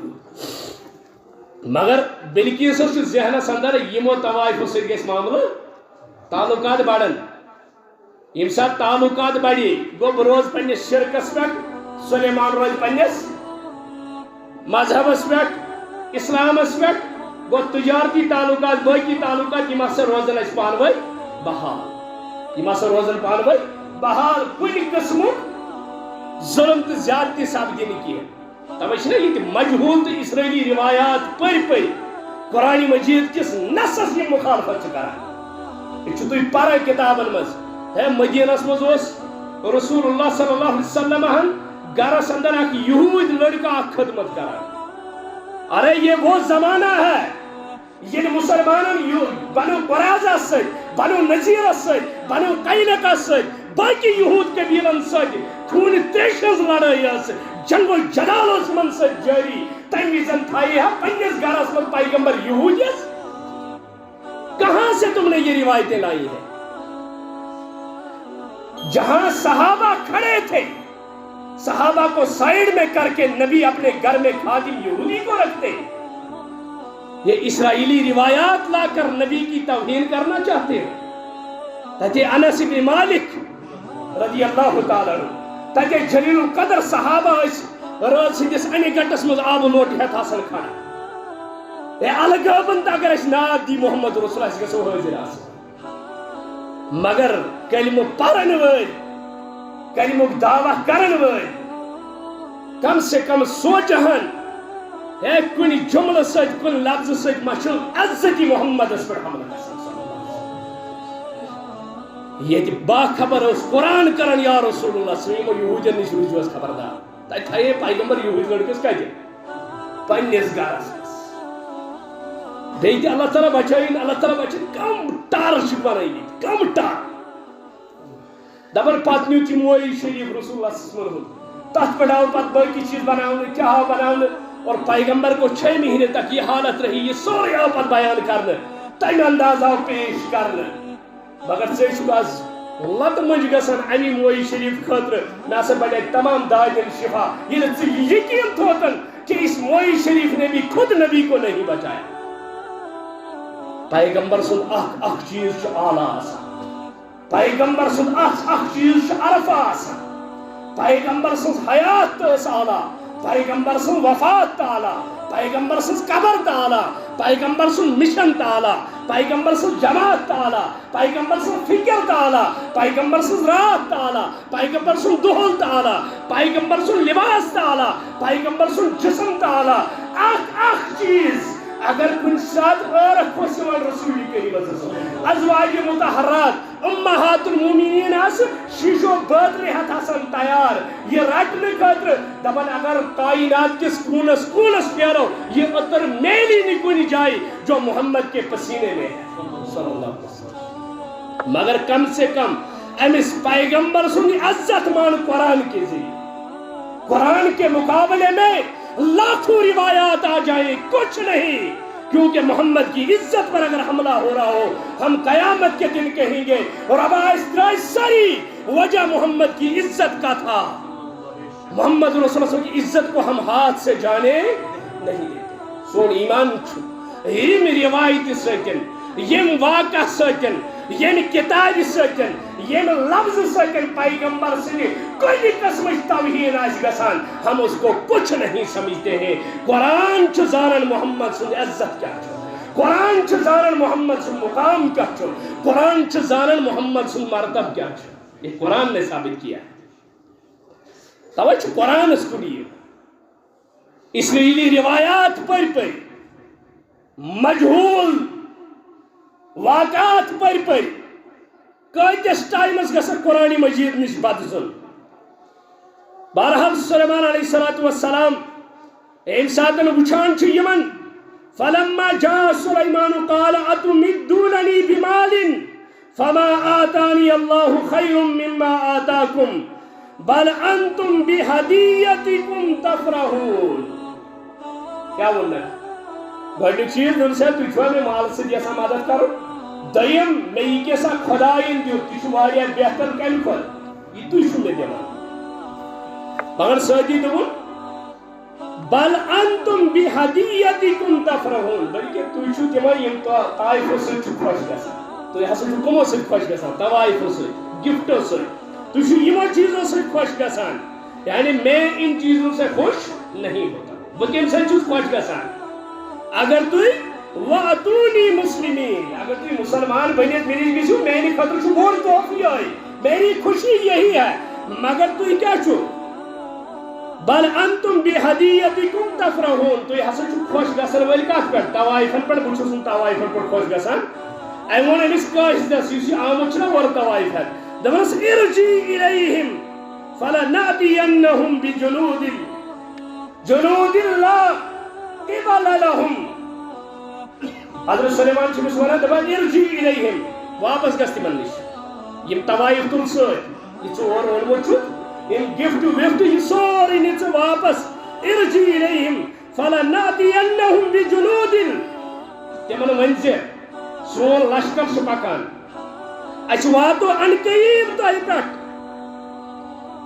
Speaker 2: مگر بلکیس ذہنس اندر یمو طوائفو ست گژھِ معاملہ تعلقات بڑھن یم سات تعلقات بڑھے گو بہ روز پنس شرکس پہ سلیمان روز پنس مذہبس پہ اسلامس پہ گو تجارتی تعلقات باقی تعلقات یم ہسا روزن اس پانوی بحال یم ہسا روزن پانوی بحال کن قسم ظلم تو زیادتی سپدی نہ کیٚنٛہہ توے چھِ نا یہ مجہول تو اسرائیلی روایات پٔرۍ قرآن مجید کس نصس یہ مخالفت کران یہ تھی پران کتابن مز ہے مدینس مز رسول اللہ صلی اللہ علیہ وسلم گرس اندر اک یہود لڑکا خدمت کران ارے یہ وہ زمانہ ہے یہ مسلمان بنو قریظہ ست بنو نذیر ست بنو قینقہ ست باقی یہود قبیلن ست خون تریش لڑائی جنگ و جدال من ست جاری تمہ وزن تھائی ہے پنس گرس من پیغمبر یہودیس کہاں سے تم نے یہ روایتیں لائی ہیں جہاں صحابہ کھڑے تھے صحابہ کو سائیڈ میں کر کے نبی اپنے گھر میں خادم یہودی کو رکھتے یہ اسرائیلی روایات لا کر نبی کی توہین کرنا چاہتے ہیں تاکہ انس بن مالک رضی اللہ تعالیٰ تک جلیل القدر صحابہ رات سندس امی گٹس مز آب لوٹ ہیت آسان کھانا الگ بند اگر اس ناد دی محمد رسول اللہ گژھو حاضر آس مگر کلمہ پرن ول کلمہ دعویٰ کرن ول کم سے کم سوچہن ہے کن جملہ سۭتۍ کن لفظ سۭتۍ ما چھُ عزتی محمدس پٮ۪ٹھ حملہ گژھان یہ باخبر اس قرآن کرن یا رسول اللہ صلی اللہ علیہ وسلم یہودین نش روزیوس خبردار تتہِ تھایے پیغمبر یہود لڑکس کتہِ پننس گرس بیٚیہِ تہِ اللہ تعالیٰ بچٲیِن اللہ تعالیٰ بچٲیِن کم ٹار چھِ بنٲیمٕتۍ کم ٹار دپان پتہٕ نیوٗ تہِ موئی شریف رسول اللہ صلی اللہ علیہ وسلم تتھ پٮ۪ٹھ آو پتہٕ باقی چیز بناونہٕ کیٛاہ آو بناونہٕ اور پیغمبر کو 6 مہینے تک یہ حالت رہی یہ سورے آو پتہٕ بیان کرنہٕ تمہِ انداز آو پیش کرنہٕ مگر ژے چھُکھ آز لت منج گژھان امی موئی شریف خاطر مےٚ ہسا بنے تمام دادین شفا ییٚلہِ ژٕ یقین تھوتن کہ اس موئی شریف نے بھی خود نبی کو نہیں بچایا پیغمبر سُنٛد اکھ چیز چھُ اعلیٰ آسان پیغمبر سُنٛد اکھ چیز چھُ عرفہ آسان پیغمبر سٕنٛز حیات تہِ ٲس اعلیٰ پیغمبر سٕنٛز وفات تہِ اعلیٰ پیغمبر سٕنٛز قبر تہِ اعلیٰ پیغمبر سُنٛد مشن تہِ اعلیٰ پیغمبر سٕنٛز جماعت تہِ اعلیٰ پیغمبر سٕنٛز فکر تہِ اعلیٰ پیغمبر سٕنٛز رات تہِ اعلیٰ پیغمبر سُنٛد دۄہل تہِ اعلیٰ پیغمبر سُنٛد لباس تہِ اعلیٰ پیغمبر سُنٛد جسم تہِ اعلیٰ اکھ چیز اگر کن سات عرق پسوان رسول کریم ازواج مطہرات امہات المومنین آس شیشو بادر ہتھ آسان تیار یہ رٹنے خاطر دپان اگر کائنات کس کونس پیارو یہ عطر میلی نہیں کونی جائے جو محمد کے پسینے میں ہے صلی اللہ علیہ وسلم مگر کم سے کم امس پیغمبر سنی عزت مان قرآن کے ذریعے قرآن کے مقابلے میں لاکھوں روایات آ جائیں کچھ نہیں کیونکہ محمد کی عزت پر اگر حملہ ہو رہا ہو ہم قیامت کے دن کہیں گے اور اب ساری وجہ محمد کی عزت کا تھا محمد رسول اللہ کی عزت کو ہم ہاتھ سے جانے نہیں دیتے سون ایمان یم روایت سکن یم واقع سکن یم کتاب سکن یم لفظ سکن پیغمبر سے کوئی قسم توہین آج گسان ہم اس کو کچھ نہیں سمجھتے ہیں قرآن چھ زانن محمد سے عزت کیا چھو قرآن چھ زانن محمد سے مقام کیا چھو قرآن چھ زانن محمد سے مرتب کیا چھو یہ قرآن نے ثابت کیا ہے توجہ قرآن اس کو لیے اسرائیلی روایات پر مجہول واقعات پر کتس ٹائمس گژھن قرآن مجید نش بدزن بہرحال سلیمان علیہ السلام ام ساتن وچھان چھ یمن فلما جاء سلیمان قال اتمدوننی بمال فما آتانی اللہ خیر مما آتاکم بل انتم بہدیتکم تفرحون کیا بولنا ہے گۄڈنیُک چیز دن سے تُہۍ چھوا مےٚ مال سۭتۍ یژھان مدد کرُن دوٚیِم مےٚ یہِ کیٛاہ سا خۄدایَن دیُت یہِ چھُ واریاہ بہتر کَمہِ کھۄتہٕ یہِ تُہۍ چھِو مےٚ دِوان مگر سۭتی دوٚپُن بل انتم بہدیتکم تفرحون بلکہ تُہۍ چھِو تِمن یِم طائفو سۭتۍ چھِ خۄش گژھان تُہۍ ہسا چھِو کٕمو سۭتۍ خۄش گژھان طوائفو سۭتۍ گفٹو سۭتۍ تُہۍ چھِو یِمو چیٖزو سۭتۍ خۄش گژھان یعنی میں ان چیزوں سے خوش نہیں ہوتا بہٕ کَمہِ سۭتۍ چھُس خۄش گژھان اگر تُہۍ وَأَتُونِي مُسْلِمِينَ اگر تُہۍ مسلمان بنِتھ مےٚ نِش گٔژھِو میانہِ خٲطرٕ چھُ بوٚڑ تحفہٕ یِہوٚے میری خوشی یہی ہے مگر تُہۍ کیٛاہ چھُو بل انتم بہدیتکم تفرحون تُہۍ ہسا چھُو خۄش گژھن وٲلۍ کتھ پٮ۪ٹھ طوائفن پٮ۪ٹھ بہٕ چھُس نہٕ طوائفن پٮ۪ٹھ خۄش گژھان أمۍ ووٚن أمِس کٲشرِس یُس یہِ آمُت چھُنہ اورٕ طوائف ہٮ۪تھ دوٚپنس ارجی الیہم فلنأتینہم بجنود لا قبل لهم حضرت سلیمان چھُ أمِس وَنان دَپان ارجی الیہم واپس گژھ تِمن نِش یِم طوائف تُل سۭتۍ یہِ ژٕ اورٕ اوٚنمُت چھُکھ یِم گفٹ وفٹ یہِ سورُے نہِ ژٕ واپس ارجی الیہم فلنأتینہم بجنود تِمن ؤنۍ زِ سون لشکر چھُ پکان أسۍ واتو ان قریب تۄہہِ پٮ۪ٹھ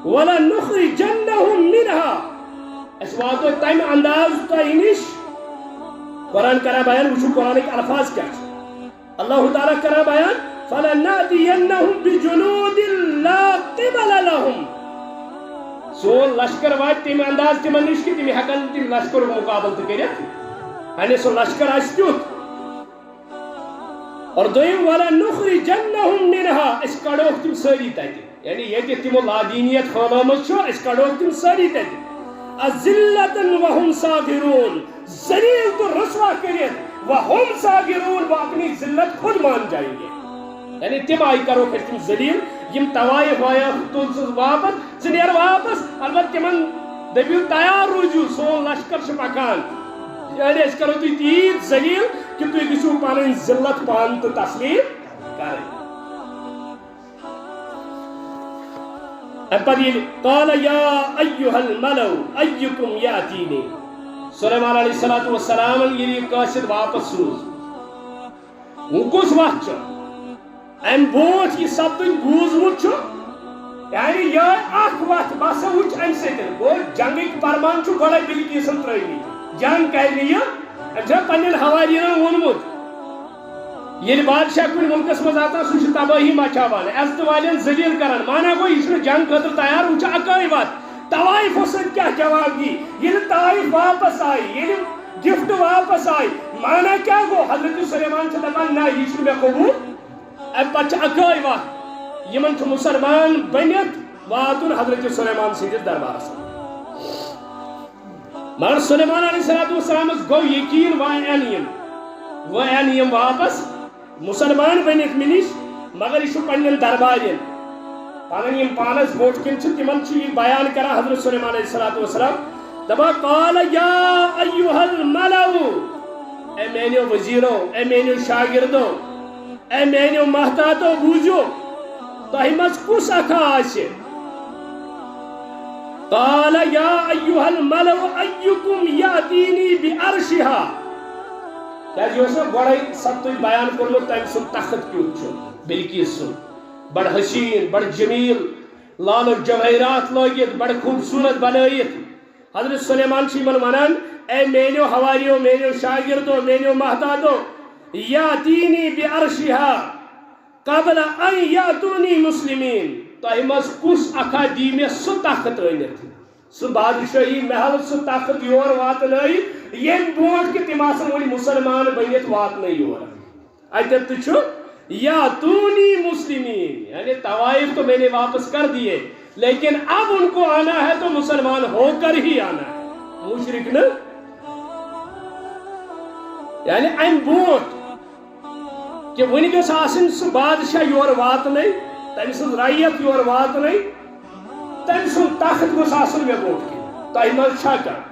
Speaker 2: ولنخرجنہم منہا أسۍ واتو تمہِ انداز تۄہہِ نِش قرآن کران بیان وچھو قرآنٕکۍ الفاظ کیا چھِ اللہ تعالیٰ کران بیان فلنأتینہم بجنود لا قبل لهم سون لشکر وات تم انداز تمن نش کہ تم ہیکن تم لشکر مقابل کرت یعنی سو لشکر آس تیت اور دویم ولا نخرجنهم منها اس کڑوک تم ساری تت یعنی یہ تمو لادینیت خانامت چھو اس کڑوک تم ساری تت اذلۃ وهم صاغرون ذلیل تو رسوا کرت وهم صاغرون وہ اپنی ذلت خود مان جائیں گے یعنی تم آئی کرو پھر تم ذلیل یم طوائف آیا تل واپس ثیر واپس البتہ تمن دپیو تیار روزو سون لشکر پکان یعنی اس کرو تھی تیت ذلیل کہ تھی گھو پن ذلت پان تو تسلیم کر قال یا ایها الملو ایکم یاتینی سلیمان علیہ السلام یہ قاصد واپس سوز وہ کس وقت ام بوٹ یہ سپد بوزمت یعنی یہ اخ وقت بس وچ ام سن گو جنگک فرمان گوڑے بلکیسن ترمی جنگ کر پن حوالین وونمت یل بادشاہ کن ملکس مز آتا سہ تباہی مچاوان عزت والین ذلیل کران مانا گو یہ جنگ خاطر تیار وہ اکائی وات طوائف ست کیا جواب دی یل طائف واپس آئی یل گفٹ واپس آئی مانا کیا گو حضرت سلیمان سے دپان نا یہ مے قبول ام پتہ اکائی وات یمن مسلمان بنت واتن حضرت سلیمان سندس دربارس مگر سلیمان علیہ السلام گو یقین وہ این واپس مسلمان بنت منش مگر یہ پنن دربارین پن پانس بوٹ کن تمن یہ بیان کران حضرت سلیمان علیہ السلام دپان قال یا ایها الملو اے میانو وزیرو اے میانو شاگردو اے میانو محتاطو بوزو تہ مز کس اکھا آسہ قال یا ایها الملو ایکم یاتینی بعرشها کیا گوڑے سب تھی بیان کورمت تم سن تخت کیت بلکیس سن بڑ حسین بڑ جمیل لال جواہرات لگت بڑ خوبصورت بنائت حضرت سلیمان من ونان اے مینو حواریو مینو شاگردو مینو محتاطو یاتینی بعرشها قبل ان یاتونی مسلمین تہ مز کس اکھا دی مے سہ طاقت ونت سہ بادشاہی محل سہ طاقت یور واتن یم برونٹ کہ تم آسن ولی مسلمان بنت واتن یور اتت یاتونی مسلمین یعنی طوائف تو میں نے واپس کر دیے لیکن اب ان کو آنا ہے تو مسلمان ہو کر ہی آنا ہے مشرک نا یعنی ام برونٹ کہ ون گھس آسن سہ بادشاہ یور واتن تم سن رعیت یور واتن تم سن تخت گوس آسن مے برونٹ کن تہ مز چھا کر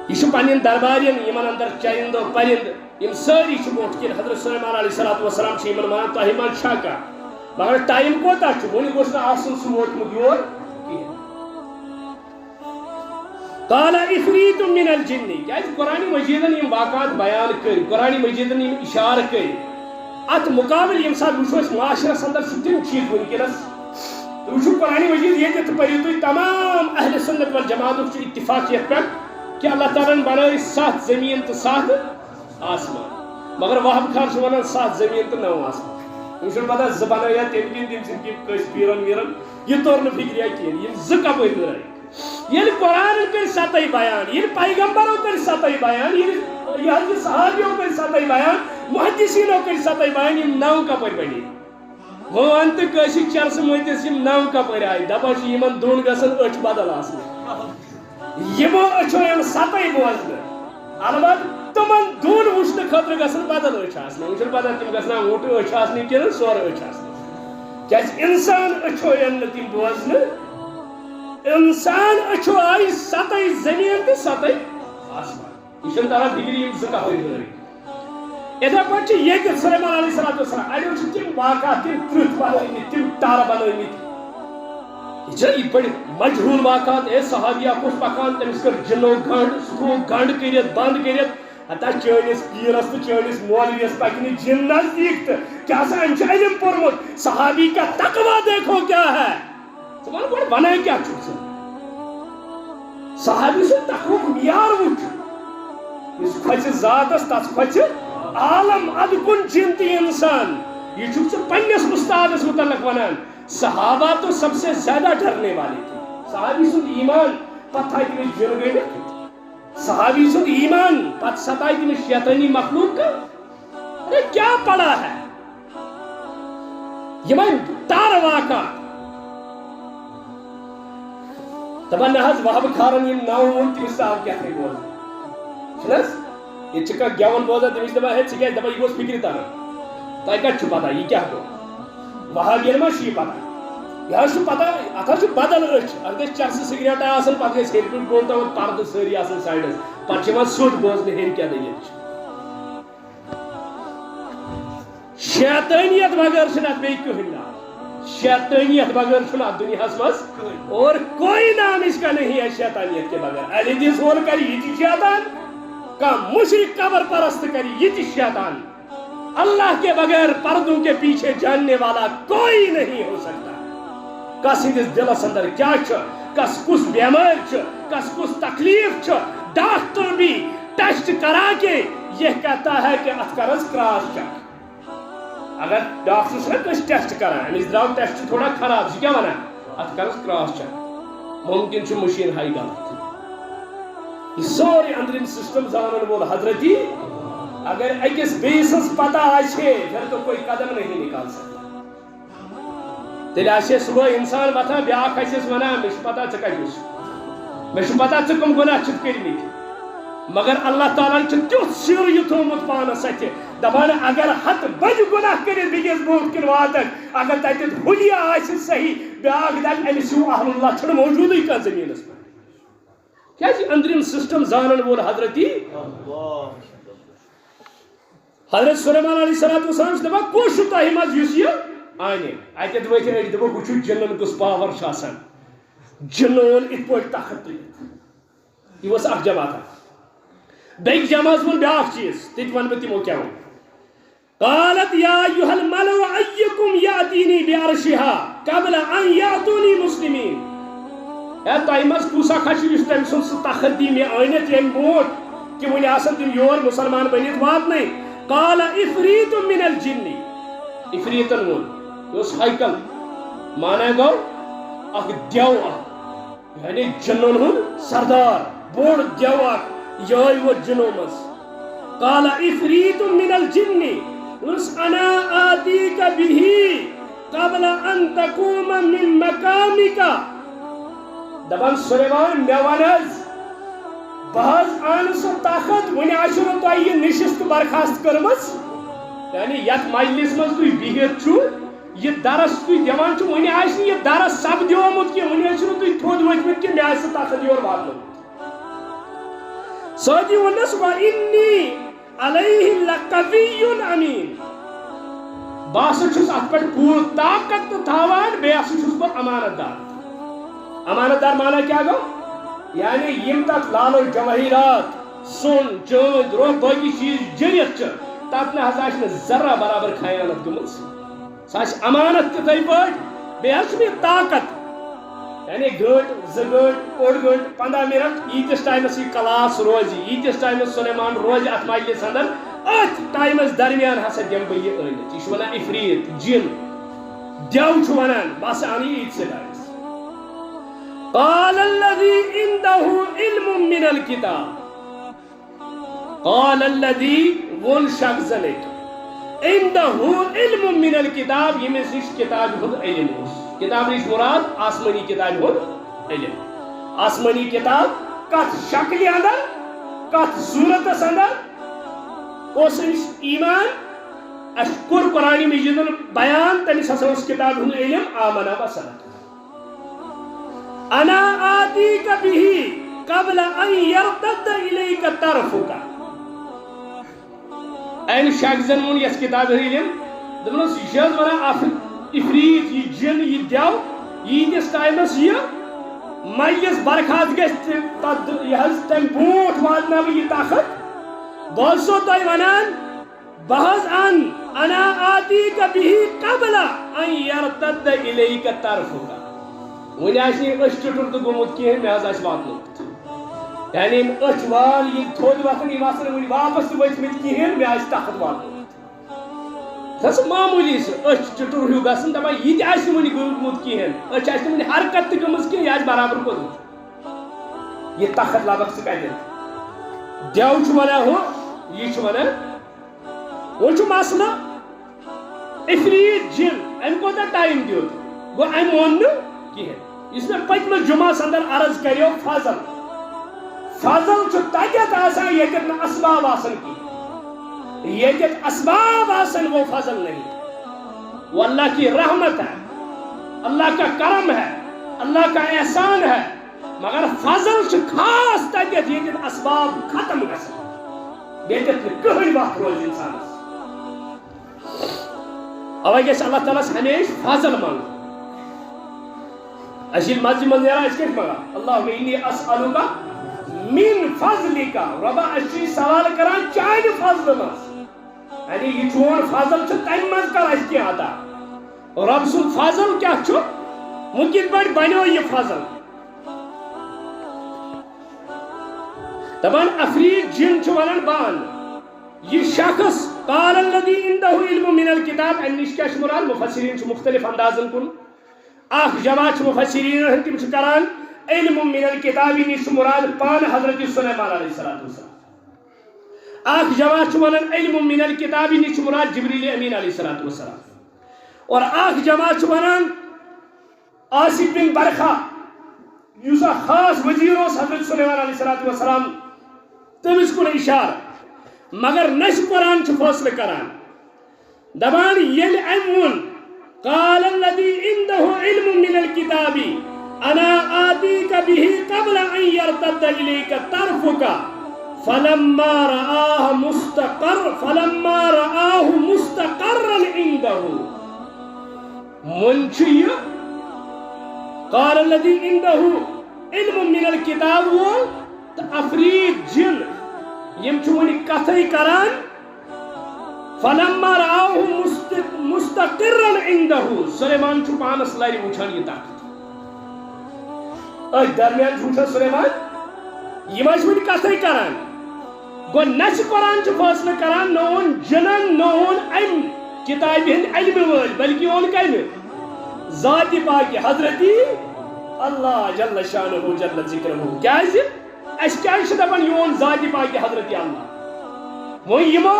Speaker 2: یہ پن دربارین یمن اندر چرند و پرند یم ساری برونٹ کن حضرت سلیمان علیہ السلام ونان تہ مز چھا کر مگر ٹائم کوتا ون گوس نا آسن سہ ووتمت یور قال عفریت من الجن کیا قرآن مجیدن یم واقعات بیان کر قرآن مجیدن یم اشارہ کر ات مقابل یم سات وچھو معاشرس اندر تم چیز ونکس وچھو قرآن مجید یہ پریو تھی تمام اہل سنت والجماعت اتفاقیت پہ کہ اللہ تعالیٰ بنائی 7 زمین تو 7 آسمان مگر وہب خان ونان 7 زمین تو 9 آسمان تم پتہ ز بنایا تم کن تم سن کس پیرن ویرن یہ تور نا فکر کہین یم ز کپر بنائی یل قرآن کر 7 بیان یل پیغمبروں کر 7 بیان یل صحابیوں کر 7 بیان محدثینوں کر 7 بیان یم 9 کپر بنی وان تو کسی چرس محدث یم 9 کپر آئی دپان یمن دون گژھن اچھ بدل آسن یمو اچھو یم 7 بوزن البتہ تمن دون وچھن خاطر گژھن بدل اچھ آسن وچھن پتہ تم گژھن اوٹ اچھ آسن کن سور اچھ آسن کیا انسان اچھو یم تم بوزن انسان اچھو آئی 7 زمین تو 7 آسمان یہ تران فکر یم ز کپر بنائی اتھے پہ یہ کہ سلیمان علیہ السلام اڑیو تم واقعات تم ترت بنائی تم ٹار بنائی یہ بڑے مجہول واقعات اے صحابیہ کس پکان تمس کر جنو گنڈ سکو گنڈ کرت بند کرت حتیٰ چٲنِس پیرس تو چٲنِس مولویس پکنہ جن نزدیک تو کیا سا انچ علم پورمت صحابی کا تقوی دیکھو کیا ہے بنا کیا صحابی سے تقوی معیار وچ اس کھچ ذاتس تس کھچ عالم ادکن چنتی انسان یہ چھو پنس استادس متعلق ونان صحابہ تو سب سے زیادہ ڈرنے والے تھے. صحابی سن ایمان پتہ تمس جن گئی صحابی سن ایمان پتہ ستائے تمس شیطانی مخلوق کا. ارے کیا پڑا ہے یمن تار واقع دپان نہ حظ وہب کھارن یم ناو وون تمس آو کیا تھے بوز چھنس یہ چکا گیون بوزا تمس دپان ہے ژٕ کیٛازِ دپان یہ گوس فکر تران تۄہہِ کتہِ چھُ پتہ یہ کیا گوٚو وہاب ییٚلہِ ما چھُ یہ پتہ یہ چھُ پتہ اتھ چھُ بدل أچھ اتھ گژھِ چرسہٕ سگریٹ آسن پتہٕ گژھِ ہیٚرِ کُن گوٚن تامَتھ پردٕ سٲری آسن سایڈس پتہٕ چھِ یِوان سیوٚد بوزنہٕ ہیٚرِ کیٛاہ دٔلیٖل چھِ. شیطانیت بغیر چھُنہٕ اتھ بیٚیہِ کٕہٕنۍ نام شیطانیت بغیر چھُنہٕ اتھ دُنیاہس منٛز اور کوئی نام اس کا نہیں ہے شیطانیت کے بغیر. علی دِس وول کرِ یہِ تہِ شیطان کانٛہہ مشرک قبر پرست کرِ یہ تہِ شیطان. اللہ کے بغیر پردوں کے پیچھے جاننے والا کوئی نہیں ہو سکتا. کس ہندس دلس اندر کیا کس کس بیمار کس کس تکلیف ڈاکٹر بھی ٹیسٹ کرا کے یہ کہتا ہے کہ ات کرس کراس چیک. اگر ڈاکٹر سے کس ٹیسٹ کران امس درو ٹیسٹ تھوڑا خراب سی کیا ونان ات کرس کراس چیک ممکن چھ مشین ہائی غلط. یہ سورے اندرم سسٹم زانن وول حضرتی اگر اکس بیس پتہ آچے پھر تو کوئی قدم نہیں نکال سکتا. تیل آسے صبح انسان وتھان بیاکھ آسیس ونان مے چھ پتہ ژٕ کتس مے چھ پتہ ژٕ کم گناہ چھُکھ کٔرمٕتۍ مگر اللہ تعالیٰ چھ تیُتھ سر یہ تھومت پانس اتھ دپان اگر ہتھ بج گناہ کٔرِتھ بیٚکِس برونٛٹھ کِنۍ واتکھ اگر تتٮ۪تھ ہُلیا آسہِ صحیح بیاکھ دپہِ أمِس ہیوٗ اہل اللہ چھُنہٕ موجوٗدٕے کانٛہہ زٔمیٖنس پٮ۪ٹھ. کیٛازِ أنٛدرِم سسٹم زانن وول حضرتی حضرت سلیمان علیہ السلام چھِ دپان کُس چھُ تۄہہِ منٛز یُس یہِ آنہِ اتٮ۪تھ ؤتھۍ أڑۍ دوٚپُکھ وٕچھِو جِنن کُس پاور چھُ آسان جِنو اوٚن یِتھ پٲٹھۍ تخت تُلِتھ. یہِ ؤژھ اکھ جماعتھا بیٚکہِ جماعژ ووٚن بیٛاکھ چیٖز تہِ تہِ ونہٕ بہٕ تِمو کیٛاہ ووٚن. قالت یا ایُّہا الملأ أیُّکُم یأتینی بعرشہا قبل ان یأتونی مسلمین. ہے تۄہہِ منٛز کُس اکھا چھُ یُس تٔمۍ سُنٛد سُہ تخت دی مےٚ أنِتھ ییٚمہِ برونٛٹھ کہ وٕنہِ آسن تِم یور مُسلمان بٔنِتھ واتنٕے. قال عفریت من الجن عفریتن ووٚن یہِ اوس ہیکل مانا گوٚو اکھ دیو اکھ یعنی جنن ہُنٛد سردار بوٚڑ دیو اکھ یہے ووت جنو منٛز. قال عفریت من الجن انا آتیک به قبل ان تقوم من مقامک. دپان سلیمان مےٚ ون حظ بہٕ حظ آنہٕ سُہ طاقت وٕنہِ آسیو نہٕ تۄہہِ یہِ نشست برخاست کٔرمٕژ یعنی یتھ مجلس منٛز تُہۍ بِہِتھ چھُو یہ درس تُہۍ دِوان چھُو وٕنہِ آسہِ نہٕ یہِ درس سپدیومُت کینٛہہ وٕنہِ ٲسِو نہٕ تُہۍ تھوٚد ؤتھمٕتۍ کہِ مےٚ آسہِ سُہ طاقت یور واتنومُت. سۭتی ووٚننس وَإِنِّی علیہ لقوی امین. بہٕ ہسا چھُس اتھ پٮ۪ٹھ پوٗرٕ طاقت تہٕ تھاوان بیٚیہِ ہسا چھُس بہٕ امانت دار. امانت دار مانا کیا گوٚو یعنی یم تک لالو جواہرات سون چاند روح باقی چیز جٔرِتھ چھِ تتھ نہ حظ آسہِ نہٕ ذرا برابر خیانت گٔمٕژ. سۄ آسہِ امانت تِتھٕے پٲٹھۍ بیٚیہِ حظ چھُ مےٚ طاقت یعنی گٲنٛٹہٕ 2 گٲنٛٹہٕ 8 گٲنٛٹہٕ 15 منٹ ییٖتِس ٹایمس یہ کلاس روزِ ییٖتِس ٹایمس سلیمان روزِ اتھ مجلس اندر اتھ ٹایمس درمیان ہسا دِمہٕ بہٕ یہِ أنِتھ. یہِ چھُ ونان عفریت جن دیو چھُ ونان بہٕ ہسا انہٕ یہِ ییٖتسٕے ٹایمس. قال الذي عنده علم من الكتاب قال الذي وون شخص عنده علم من الكتاب ییٚمِس نِش کتابہِ ہُنٛد علم اوس. کتاب نِش مراد آسمانی کتابہِ ہُنٛد علم. آسمانی کتاب کتھ شکلہِ اندر کتھ صورتس اندر اوس أمِس ایمان اَسہِ کوٚر قرآنِ مجیٖدُن بیان تٔمِس ہسا اوس کتابہِ ہُنٛد علم آمنا وصدق. انا آتیک به قبل ان یرتد الیک طرفک. امہِ شخصن ووٚن یس کتابہِ ہُنٛد علم دوٚپنس یہِ چھِ حظ ونان عفریت یہِ جن یہِ دیو ییٖتِس ٹایمس یہِ مجلس برخاست گژھِ تتھ یہِ حظ تمہِ برونٛٹھ واتناو بہٕ یہِ طاقت. بہٕ حظ چھُسو تۄہہِ ونان بہٕ حظ انہٕ انا آتیک به قبل ان یرتد الیک طرفک. وٕنہِ آسہِ نہٕ أچھ ٹُٹُر تہٕ گوٚمُت کینٛہہ مےٚ حظ آسہِ واتنومُت یعنی یِم أچھ وال یِم تھوٚد وۄتھان یِم آسن وٕنہِ واپس تہِ ؤتھمٕتۍ کِہیٖنۍ مےٚ آسہِ طاقت واتنومُت. سس معمولی اچھ چٹر ہیو گسن دپان یہ تہ ون گومت کہین اچھ ون حرکت تہ گمز کی یہ برابر کھوتمت یہ تخت لبک سہ کتن دیو ونان ہو یہ ونان وہ مسئلہ افریت جن ام کوتا ٹائم دیت گو ام وون کہین اس میں پتم جمعہ اندر عرض کریو فضل تتت آسان یتت نہ اسباب آسن کی یتت اسباب آسن وہ فضل نہیں وہ اللہ کی رحمت ہے اللہ کا کرم ہے اللہ کا احسان ہے مگر فضل خاص تتت یتت اسباب ختم گژھن یتت کہن وقت روز انسانس اوے گژھِ اللہ تعالیٰ ہمیشہ فضل منگ اشیل مسجد من نیران اس کیٹ مگا اللہم انی اسألوکا من فضلکا ربا اشی سوال کران چاہید فضل مز یعنی یہ چون فضل چھو تیم مز کر اس کی آتا رب سن فضل کیا چھو ممکن بڑھ بنیو یہ فضل تبان افریق جن چھو ونن بان یہ شخص قال الذي عنده علم من الكتاب ان نشکش مراد مفسرین چھو مختلف اندازن کن اخ جماعت مفسرین ہنتم کران علم من الكتاب نش مراد پان حضرت سلیمان علیہ الصلوۃ والسلام اخ جماعت ونن علم من الكتاب نش مراد جبریل امین علیہ الصلوۃ والسلام اور اخ جماعت ونن آصف بن برخا یوسا خاص وزیر حضرت سلیمان علیہ الصلوۃ والسلام تمس کن اشارہ مگر نش قرآن چھ فیصلہ کران دبان یل امون قال الذي عنده علم من الكتاب انا آتيك به قبل ان يرتد اليك طرفك فلما رآه مستقرا عنده منشي قال الذي عنده علم من الكتاب افریق جن یم چونی کتھائی کران فلما رآه مستقرا عنده سلیمان چھو پانس لاری وچھان یہ طاقت اج درمیان چھوٹا سلیمان یہ ماش ونی کتھائی کران گو نش قرآن چھو فاصلہ کران نون جنن نون ام کتاب ہند علم ول بلکہ اون کم ذات پاک حضرتی اللہ جل شانہ جل ذکرہ کیا اس کیا دپان یون ذات پاک حضرت اللہ وہ یمو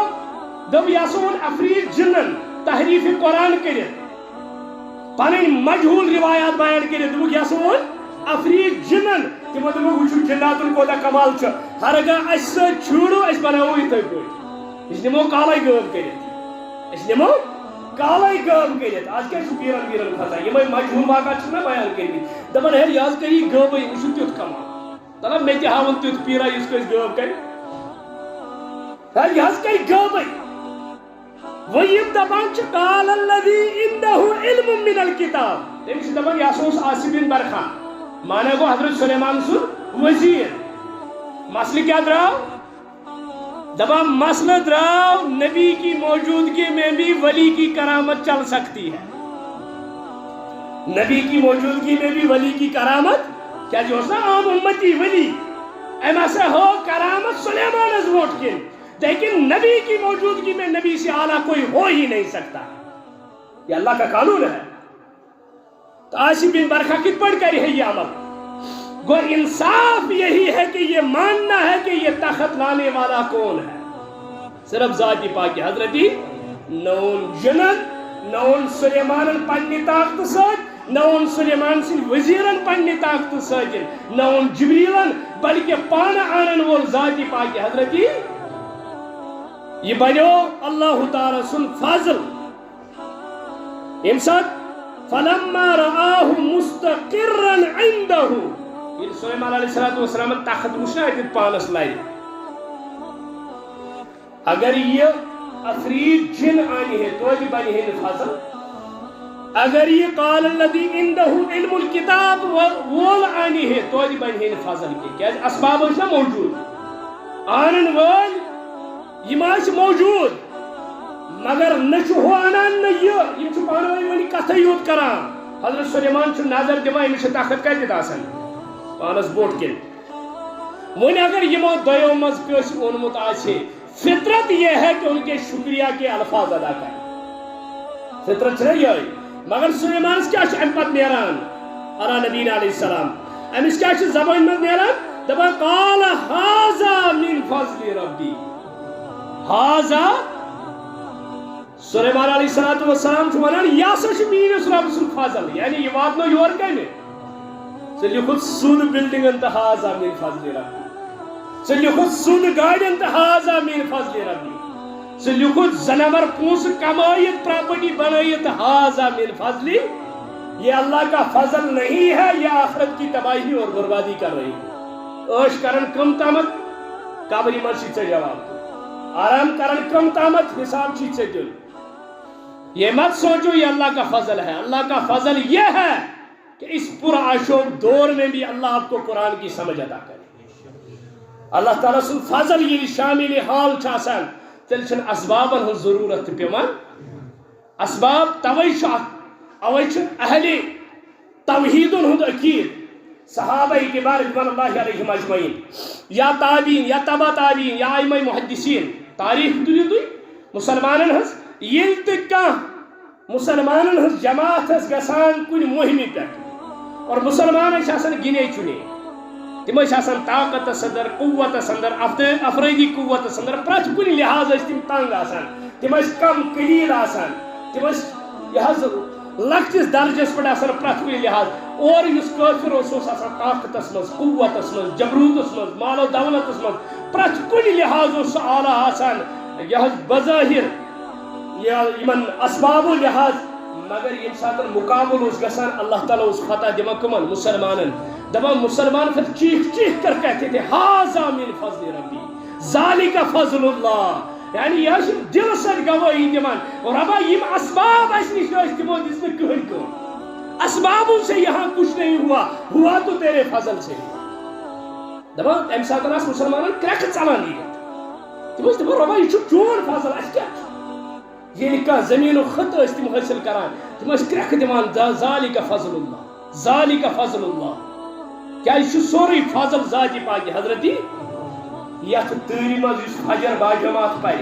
Speaker 2: دب یاسون افریق جنن تحریف قرآن کرت پن مجہول روایات بیان کرت دب یاسون افریق جنن تمو دب وچھو جناتن کوتا کمال چھ ہرگاہ اس چھوڑو اس بناو یتھے پٲٹھۍ اس نمو کالے غٲب کرت اس نمو کالے غٲب کرت آج کیا چھُ پیرن ویرن کھسان یمے مجہول واقعات چھِ نا بیان کٔرمٕتۍ دپان ہے یہِ حظ کٔری غٲبٕے وٕچھو تیُتھ کمال دپان مےٚ تہِ ہاوُن تیُتھ پیرا یُس کٲنٛسہِ غٲب کرِ یہِ حظ کَرِ غٲبٕے وۄنۍ یِم دپان چھِ قال الذي عنده علم من الكتاب تٔمِس چھِ دپان یہِ ہسا اوس آصف بن برخا مانا گوٚو حضرت سلیمان سُنٛد وزیٖر مسئلہ کیا دراو دپان مسئلہ دراو نبی کی موجودگی میں بھی ولی کی کرامت چل سکتی ہے نبی کی موجودگی میں بھی ولی کی کرامت کیا جو نا عام امتی ولی ایما سے ہو کرامت سلیمان از ووٹ کن لیکن نبی کی موجودگی میں نبی سے اعلیٰ کوئی ہو ہی نہیں سکتا یہ اللہ کا قانون ہے تو آصف بن برخا کت پڑھ کر ہے یہ عمل گو انصاف یہی ہے کہ یہ ماننا ہے کہ یہ تخت لانے والا کون ہے صرف ذات پاک حضرتی نون جنت نون سلیمان پنی طاقت ساتھ نون سلیمان سن وزیرن پنی طاقت ساتھ نون جبریلن بلکہ پانا آنن وول ذات پاک حضرتی یہ بنو اللہ تعالی سن فضل امساد فلما رآه مستقرا عنده یہ سلیمان علیہ السلام تخت وچھنا اتت پانس لائے اگر یہ افریق جن آنی ہے تو بھی بنی ہے فضل اگر یہ قال الذي عنده علم الكتاب وول آنی ہے تو بھی بنی ہے فضل کے کیا اسباب ہے موجود آنن وول یہ ماش موجود مگر نچ ہو آنان نہ یہ چھو پانوئی ونی کتھا یوت کران حضرت سلیمان چھو نظر دمائی مجھے طاقت کہتے داسن پانس بوٹ کن ونی اگر یہ موت دیو مز پیش اونمت آچھے فطرت یہ ہے کہ ان کے شکریہ کے الفاظ ادا کریں فطرت چھنا یہ مگر سلیمانس کیا ام پت نیران علی نبینا علیہ السلام امس کیا زبان من نیران دپان قال هذا من فضل ربی هذا سلیمان علیہ السلام ونان یہ سا میس رب سن فضل یعنی یہ واتنو یور کمہ ژے لیکھُتھ سُن بلڈنگن تو هذا من فضل ربی ژے لیکھُتھ سُن گاڑین تو هذا من فضل ربی ژے لیکھُتھ زنور پونس کمائیت پراپرٹی بنائیت هذا من فضل یہ اللہ کا فضل نہیں ہے یہ آخرت کی تباہی اور بربادی کر رہی ہے عیش کرن کم تامت قبری من چھ جواب آرام کرن کم تامت حساب چھ دل یہ مت سوچو یہ اللہ کا فضل ہے اللہ کا فضل یہ ہے کہ اس پرآشوب دور میں بھی اللہ آپ کو قرآن کی سمجھ ادا کرے اللہ تعالیٰ سن فضل یہ شامل حال چھاسان تیل چھن اسبابن ہن ضرورت پیمان اسباب اوئی چھن اہل توحیدن ہند عقید صحابہ کبار رضوان اللہ علیہم اجمعین یا تابعین یا تبع تابعین یا ائمہ محدثین تاریخ دلیو تھی مسلمانن ہنس یل تہ مسلمانن ہنس جماعت ہس گسان کن مہمی پہ اور مسلمان گنے چنے تم طاقت صدر قوت صدر افرادی قوت صدر پرت کن لحاظ تم تنگ آسان تم کم قلیل آسان تم یہ لکٹس درجس پہ پرت کن لحاظ اور اس کافر طاقتس مز قوتس مز جبروتس مز مال و دولتس مز پرت کن لحاظ اعلیٰ آسان یہ بظاہر یمن اسباب و لحاظ مگر یم سات مقابل اس گسان اللہ تعالیٰ اس فتح دما کمن مسلمانن دبا مسلمان پھر چیخ چیخ کر کہتے تھے ھذا من فضل ربی ذالک فضل اللہ یعنی یہ دل سر گواہی دمان اور ربا یم اسباب اس نش تمو دس نے کہن کو اسبابوں سے یہاں کچھ نہیں ہوا تو تیرے فضل سے دبا ام سات مسلمانن کرک چلان یہ تم دبا ربا یہ چون فضل اس کیا یہ کھانا زمین و خط تم حاصل کران تم کرک دان ذالک فضل اللہ ذالک فضل اللہ کیا سوری فضل ذات پاک حضرتی یت تری مز فجر با جماعت پہ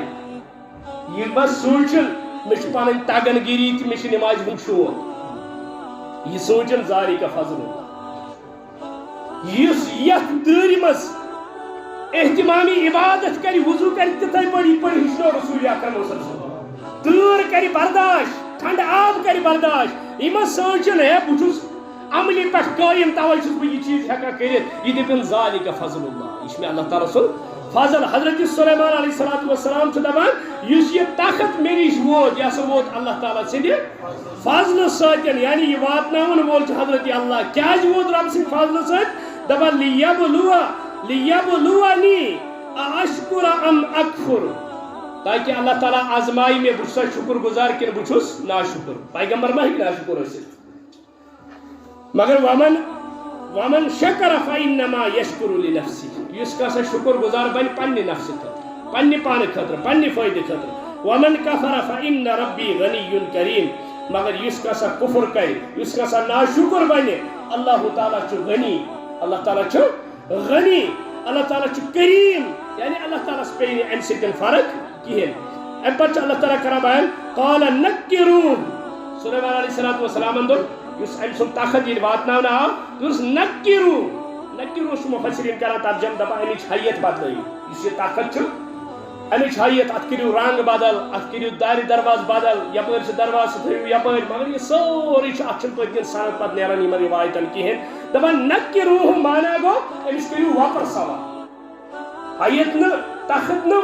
Speaker 2: یہ بس سوچن مے پن تگن گیری تو مے نماز ہند شوق یہ سوچن ذالک فضل اللہ یت تری مز اہتمامی عبادت کر وضو کر تتھے پڑی ہچنو رسول اکرم صلی اللہ علیہ وسلم تور کری برداشت ٹھنڈ آب کری برداشت یہ سوچن ہے بچس عملی پہ قائم توے چھس بہ یہ چیز ہیکان کرت یہ دپن ذالک فضل اللہ یہ میں اللہ تعالیٰ سن فضل حضرت سلیمان علیہ السلام دپان اس یہ طاقت مے نش ووت یہ ووت اللہ تعالیٰ سند فضل ستن یعنی یہ واتناون وول حضرت اللہ کیا ووت رب سند فضل ست دپان لیبلونی اشکر ام اکفر تاکہ اللہ تعالیٰ آزمائی میں بچھا شکر گزار کن بچھس نا شکر پیغمبر ما ہی نا شکر حاصل مگر ومن شکر فإنما یشکر لنفسی اس کا سا شکر گزار بن پنی نفس خطر پنی پان خطر پنی فائدہ خطر ومن کفر فإن ربی غنی کریم مگر اس کا سا کفر کرے اس کا سا نا شکر بنے اللہ تعالیٰ چو غنی اللہ تعالیٰ چو غنی اللہ تعالیٰ چو کریم یعنی اللہ تعالیٰ سپینے ان سکن فرق کہین ام پتہ اللہ تعالیٰ کرا بیان قال نکرو سلیمان علیہ السلام اندر اس ام سن طاقت یہ واتناونا آو اس نکرو مفسرین کرا ترجم دپا امچ حیت بدل اس یہ طاقت چھ امچ حیت ات کریو رنگ بدل ات کریو داری دروازہ بدل یپر سے دروازہ تھیو یپر مگر یہ سوری چھ اچھن پتن سانت پت نیران یمن روایتن کہین دپا نکرو مانا گو امس کریو واپر سوا حیت نہ طاقت نہ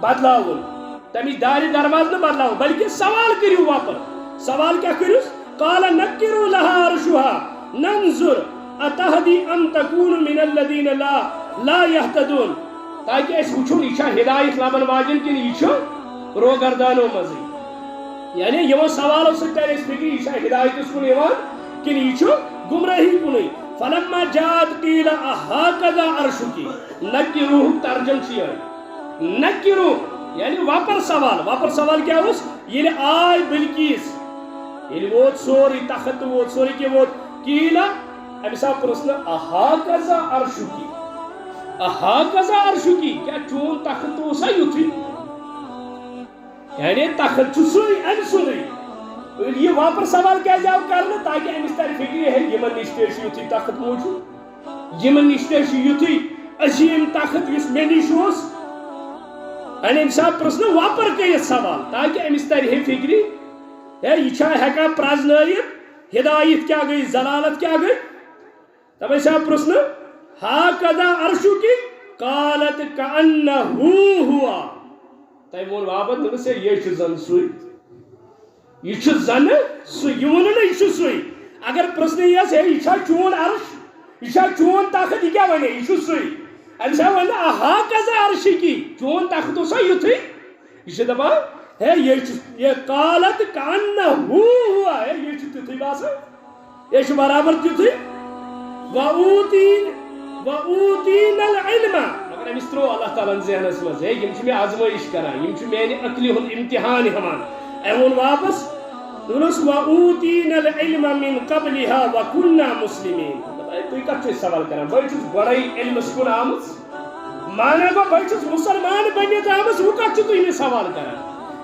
Speaker 2: بدلاون تمچ داری دروازہ نہ بدلاون بلکہ سوال کریو واپر سوال کیا کریو قال نکرو لها عرشها ننظر اتهدی ام تکون من الذین لا يهتدون تاکہ اس وچھو یہ ہدایت لبن واجن کن یہ روگردانو مزے یعنی یہ سوالوں سے کرے اس فکر یہ ہدایت اس کو ایوان کن یہ گمراہی کنی فلما جات قیل اهكذا عرشکی نکرو ترجم چھ نکرو یعنی واپر سوال کیا اس یہ آئی بلکیس یہ ووت سوری تخت ووت سوری کے ووت کیلا امسا پرسنا اهكذا عرشکی کیا چون تخت اسا یوتھی یعنی تخت چھ سوی ام سوی یہ واپس سوال کیا جاؤ کرنا تاکہ امس تر فکری ہے یمن نش یتھی تخت موجود یمن نش یتھی عظیم تخت اس مے نش صاحب پرسن واپر کر سوال تاکہ امس تر فکری ہے یہ ہیکا پرزنائت ہدایت کیا گئی ضلالت کیا گئی تب صاحب پرسن ہا کدا عرشو کی قالت کانہ ہوا تم وون واپس سے یہ زن سوئی یہ زن سو یہ ون نا یہ سوئی اگر پرسن یس ہے یہ چون عرش یہ چون طاقت یہ کیا ون یہ سوئی ام صاحب ون ہا کدا عرش کی چون طاقت سا یتھی یہ دپان ہے یہ قالت کانہ ہوا ہے یہ تھی باسان یہ برابر تھی وَأُوتِينَ الْعِلْمَ مگر امس ترو اللہ تعالیٰ ذہنس مز ہے یم میں آزمائش کران یم میانہ عقلی ہند امتحان ہمان امون واپس دونس وَأُوتِينَ الْعِلْمَ مِنْ قَبْلِهَا وَكُنَّا مُسْلِمِينَ تُہۍ کتھ چھِ سوال کران بہٕ چھُس گۄڈے علمس کُن آمٕژ مانا گو بہٕ چھُس مسلمان بٔنِتھ آمٕژ وۄنۍ کتھ چھِو تُہۍ مےٚ سوال کران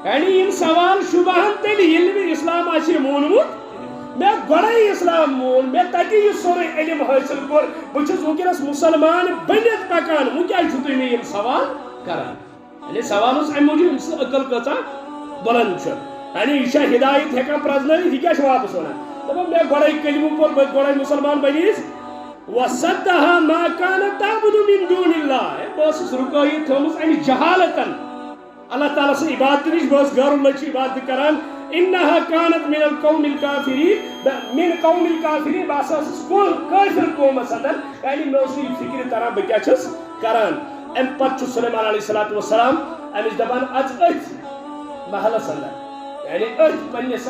Speaker 2: یعنی یم سوال شبہن تیٚلہِ ییٚلہِ مےٚ اسلام آسہِ مونمُت میں گۄڈے اسلام مون میں تتی یہ سورے علم حاصل کور بہٕ چھُس ونکیٚنس مسلمان بٔنِتھ پکان وۄنۍ کیٛازِ چھِو تُہۍ مےٚ یم سوال کران یعنی سوال اوس امہِ موٗجوٗب أمۍ سٕنٛز عقل کۭژاہ بلند چھِ یعنی یہِ چھا ہدایت ہٮ۪کان پرٛزنٲوِتھ یہِ کیٛاہ چھُ واپس ونان دپان مےٚ گۄڈے کلمہٕ پوٚر بہٕ گۄڈے مسلمان بنییس وصدها ما كانت تعبد من دون الله بہٕ ٲسٕس رُکٲیِتھ تھٲومٕژ امہِ جہالتن اللہ تعالیٰ سٕنٛز عبادت نِش بہٕ ٲسٕس غٲر اللہ چہِ عبادت کران انها كانت من القوم الكافرين من قوم الكافرين باساس كل كافر قوم صدر يعني نوسي فکر تران بہ کیا چھس کران ام پت سلیمان علیہ الصلوۃ والسلام امس دپان اج محلس اندر یعنی پنس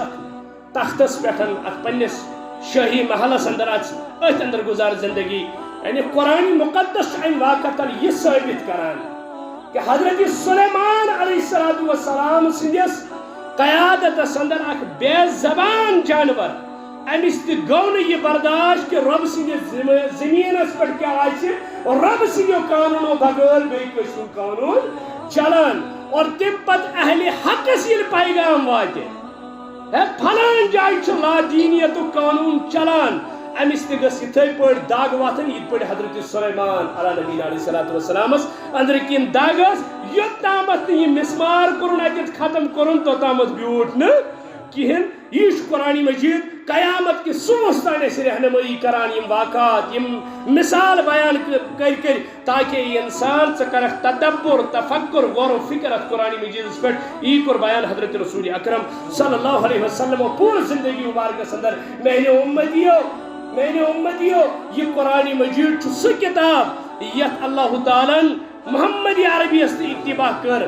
Speaker 2: تختس پہ پنس شاہی محلس اندر اندر گزار زندگی یعنی قرآن مقدس ام واقعہ یہ ثابت کران کہ حضرت سلیمان علیہ السلام سندس قیادت اندر اخ بے زبان جانور امس تہ گو یہ برداشت کہ رب سند زمینس پہ کیا رب سندو قانونوں بغیر بیس قانون چلان اور تم پت اہل حقس یل پیغام واتہ پھلان جائے لادینیت قانون چلان امس تہ گھ یتھے پہ دگ واتن یت پہ حضرت سلیمان علیہ نبی علیہ الصلوۃ والسلام اندر کن دگ یوتامت یہ مسمار کورن اتت ختم کورن توتامت بیوٹ نا کہین یہ قرآن مجید قیامت کے سوس تان اس رہنمائی کران یم واقعات یم مثال بیان کر تاکہ یہ انسان ثر تدبر تفکر غور و فکر قرآن مجید پہ یہ کور بیان حضرت رسول اکرم صلی اللہ علیہ وسلم و پور زندگی مبارک اندر میرے امتیو یہ قرآن مجید سہ کتاب یت اللہ تعالیٰ محمد عربی اتباع کر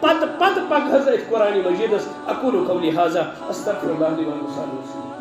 Speaker 2: پت پک قرآن مجید اقول قولی ھذا استغفر اللہ لی ولکم